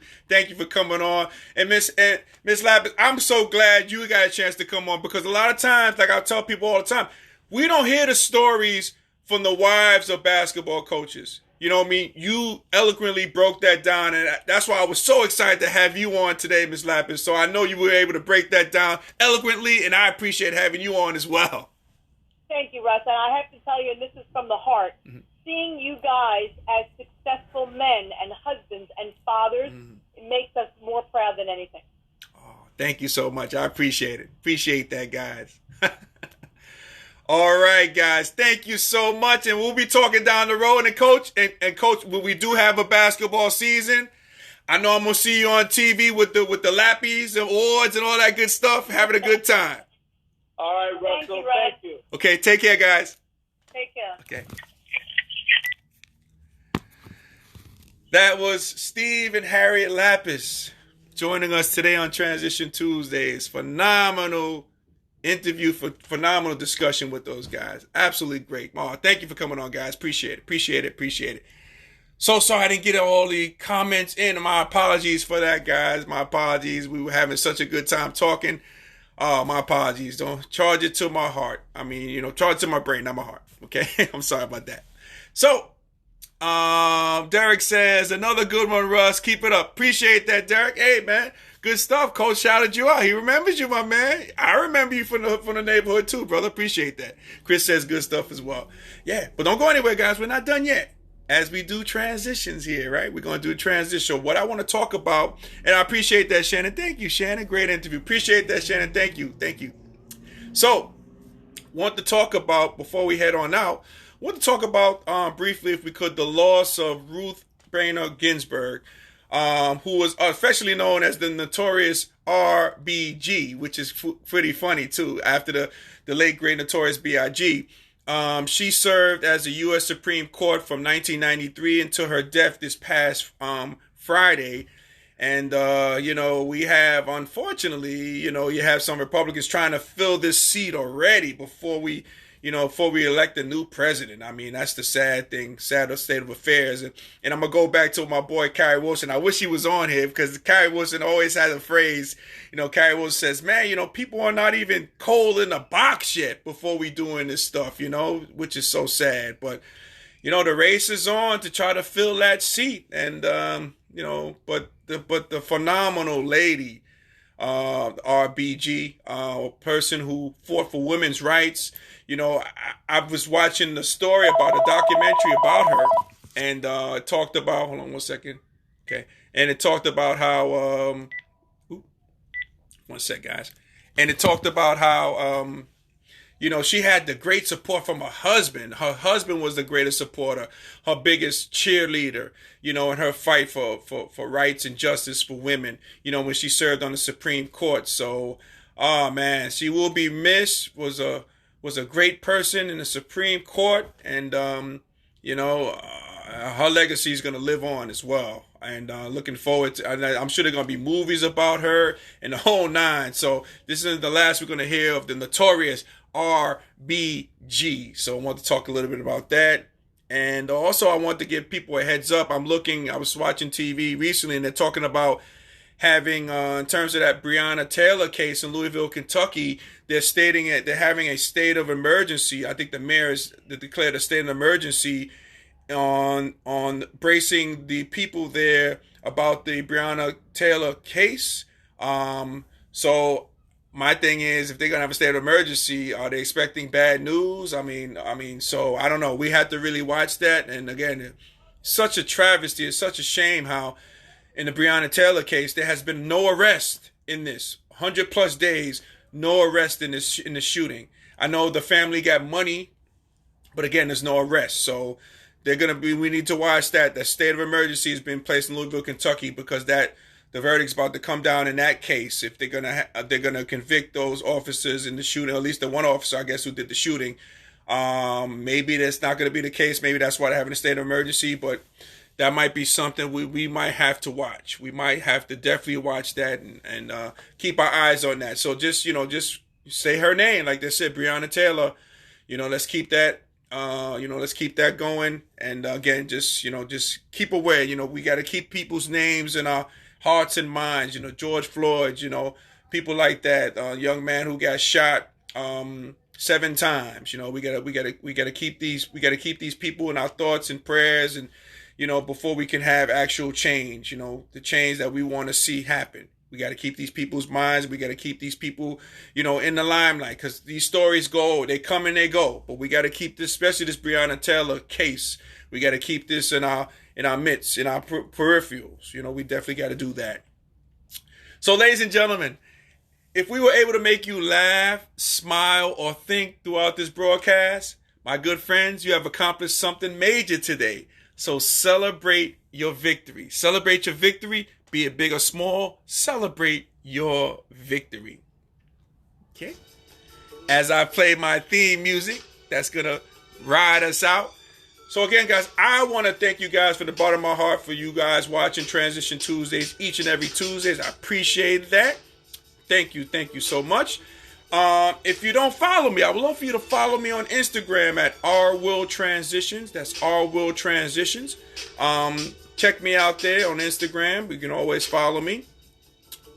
for coming on. And Miss Lappas, I'm so glad you got a chance to come on because a lot of times, like I tell people all the time, we don't hear the stories from the wives of basketball coaches. You know what I mean? You eloquently broke that down, and that's why I was so excited to have you on today, Miss Lappas. So I know you were able to break that down eloquently, and I appreciate having you on as well. Thank you, Russ. And I have to tell you, and this is from the heart, seeing you guys as successful men and husbands and fathers, it makes us more proud than anything. Oh, thank you so much. I appreciate it. Appreciate that, guys. All right, guys. Thank you so much. And we'll be talking down the road. And Coach, Coach, when we do have a basketball season, I know I'm going to see you on TV with the Lappies and awards and all that good stuff, having a good time. All right, Russell. Thank you. Okay, take care, guys. Take care. Okay. That was Steve and Harriet Lappas joining us today on Transition Tuesdays. Phenomenal interview, phenomenal discussion with those guys. Absolutely great. Oh, thank you for coming on, guys. Appreciate it. So sorry I didn't get all the comments in. My apologies for that, guys. My apologies. We were having such a good time talking. Oh, my apologies. Don't charge it to my heart. I mean, charge it to my brain, not my heart. Okay? I'm sorry about that. So, Derek says, another good one, Russ. Keep it up. Appreciate that, Derek. Hey, man. Good stuff. Coach shouted you out. He remembers you, my man. I remember you from the neighborhood too, brother. Appreciate that. Chris says good stuff as well. Yeah, but don't go anywhere, guys. We're not done yet. As we do transitions here, right? We're going to do a transition. What I want to talk about, and I appreciate that, Shannon. Thank you, Shannon. Great interview. Appreciate that, Shannon. Thank you. So, want to talk about, before we head on out, briefly, if we could, the loss of Ruth Bader Ginsburg, who was affectionately known as the notorious RBG, which is pretty funny too, after the late great notorious B.I.G. She served as a U.S. Supreme Court from 1993 until her death this past Friday. And, we have, unfortunately, you have some Republicans trying to fill this seat already before we elect a new president. I mean, that's the sad state of affairs. And I'm going to go back to my boy, Kerry Wilson. I wish he was on here because Kerry Wilson always has a phrase. Kerry Wilson says, man, people are not even cold in the box yet before we doing this stuff, which is so sad. But, the race is on to try to fill that seat. And, but the phenomenal lady, RBG, a person who fought for women's rights. I was watching the story about a documentary about her, and it talked about, hold on one second. Okay. And it talked about how, one sec, guys. And it talked about how, she had the great support from her husband. Her husband was the greatest supporter, her biggest cheerleader, in her fight for rights and justice for women, when she served on the Supreme Court. So, oh man, she will be missed. Was a was a great person in the Supreme Court, and her legacy is going to live on as well. And looking forward to, I'm sure there are going to be movies about her and the whole nine. So this isn't the last we're going to hear of the notorious RBG. So I want to talk a little bit about that. And also I want to give people a heads up. I was watching TV recently, and they're talking about having, in terms of that Breonna Taylor case in Louisville, Kentucky, they're stating that they're having a state of emergency. I think the mayor has declared a state of emergency on bracing the people there about the Breonna Taylor case. So my thing is, if they're gonna have a state of emergency, are they expecting bad news? So I don't know. We have to really watch that. And again, such a travesty. It's such a shame how in the Breonna Taylor case there has been no arrest in this 100+ days, no arrest in the shooting. I know the family got money, but again, there's no arrest. So we need to watch that. The state of emergency has been placed in Louisville, Kentucky, because the verdict's about to come down in that case. If they're gonna convict those officers in the shooting, at least the one officer, I guess, who did the shooting. Maybe that's not gonna be the case. Maybe that's why they're having a state of emergency. But that might be something we might have to watch. We might have to definitely watch that and keep our eyes on that. So just say her name, like they said, Breonna Taylor. Let's keep that. Let's keep that going. And again, just keep aware. We got to keep people's names in our hearts and minds. George Floyd. People like that. Young man who got shot 7 times. We gotta keep these people in our thoughts and prayers, and before we can have actual change. The change that we want to see happen. We got to keep these people's minds. We got to keep these people, in the limelight, because these stories they come and they go. But we got to keep this, especially this Breonna Taylor case. We got to keep this in our midst, in our peripherals. We definitely got to do that. So, ladies and gentlemen, if we were able to make you laugh, smile, or think throughout this broadcast, my good friends, you have accomplished something major today. So celebrate your victory. Celebrate your victory. Be it big or small, celebrate your victory. Okay? As I play my theme music, that's going to ride us out. So again, guys, I want to thank you guys from the bottom of my heart for you guys watching Transition Tuesdays each and every Tuesdays. I appreciate that. Thank you so much. If you don't follow me, I would love for you to follow me on Instagram at rwilltransitions. That's rwilltransitions. Check me out there on Instagram. You can always follow me.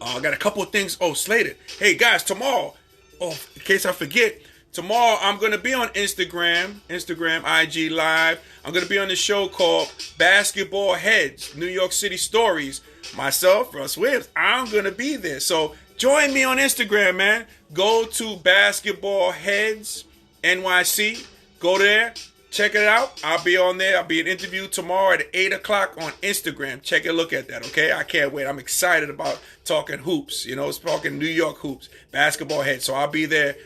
I got a couple of things slated. Hey guys, tomorrow, in case I forget, tomorrow I'm going to be on Instagram, IG Live. I'm going to be on the show called Basketball Heads, New York City Stories. Myself, Russ Williams, I'm going to be there. So join me on Instagram, man. Go to Basketball Heads NYC. Go there. Check it out. I'll be on there. I'll be an interview tomorrow at 8 o'clock on Instagram. Check a look at that, okay? I can't wait. I'm excited about talking hoops. It's talking New York hoops. Basketball Heads. So I'll be there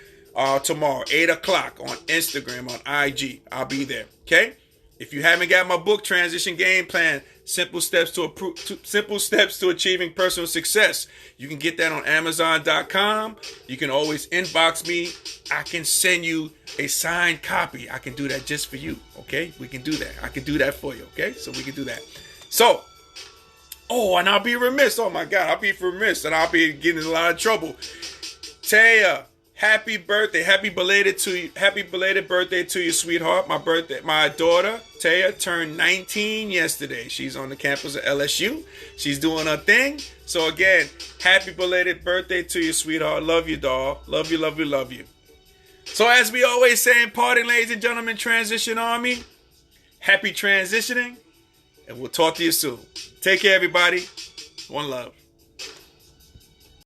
tomorrow, 8 o'clock on Instagram, on IG. I'll be there, okay? If you haven't got my book, Transition Game Plan, Simple Steps to Achieving Personal Success, you can get that on Amazon.com. You can always inbox me. I can send you a signed copy. I can do that just for you, okay? We can do that. I can do that for you, okay? So we can do that. So, and I'll be remiss. Oh, my God. I'll be remiss, and I'll be getting in a lot of trouble. Taya, happy birthday. Happy belated birthday to you, sweetheart. My daughter, Taya, turned 19 yesterday. She's on the campus of LSU. She's doing her thing. So again, happy belated birthday to you, sweetheart. Love you, doll. Love you, love you, love you. So as we always say in parting, ladies and gentlemen, Transition Army, happy transitioning, and we'll talk to you soon. Take care, everybody. One love.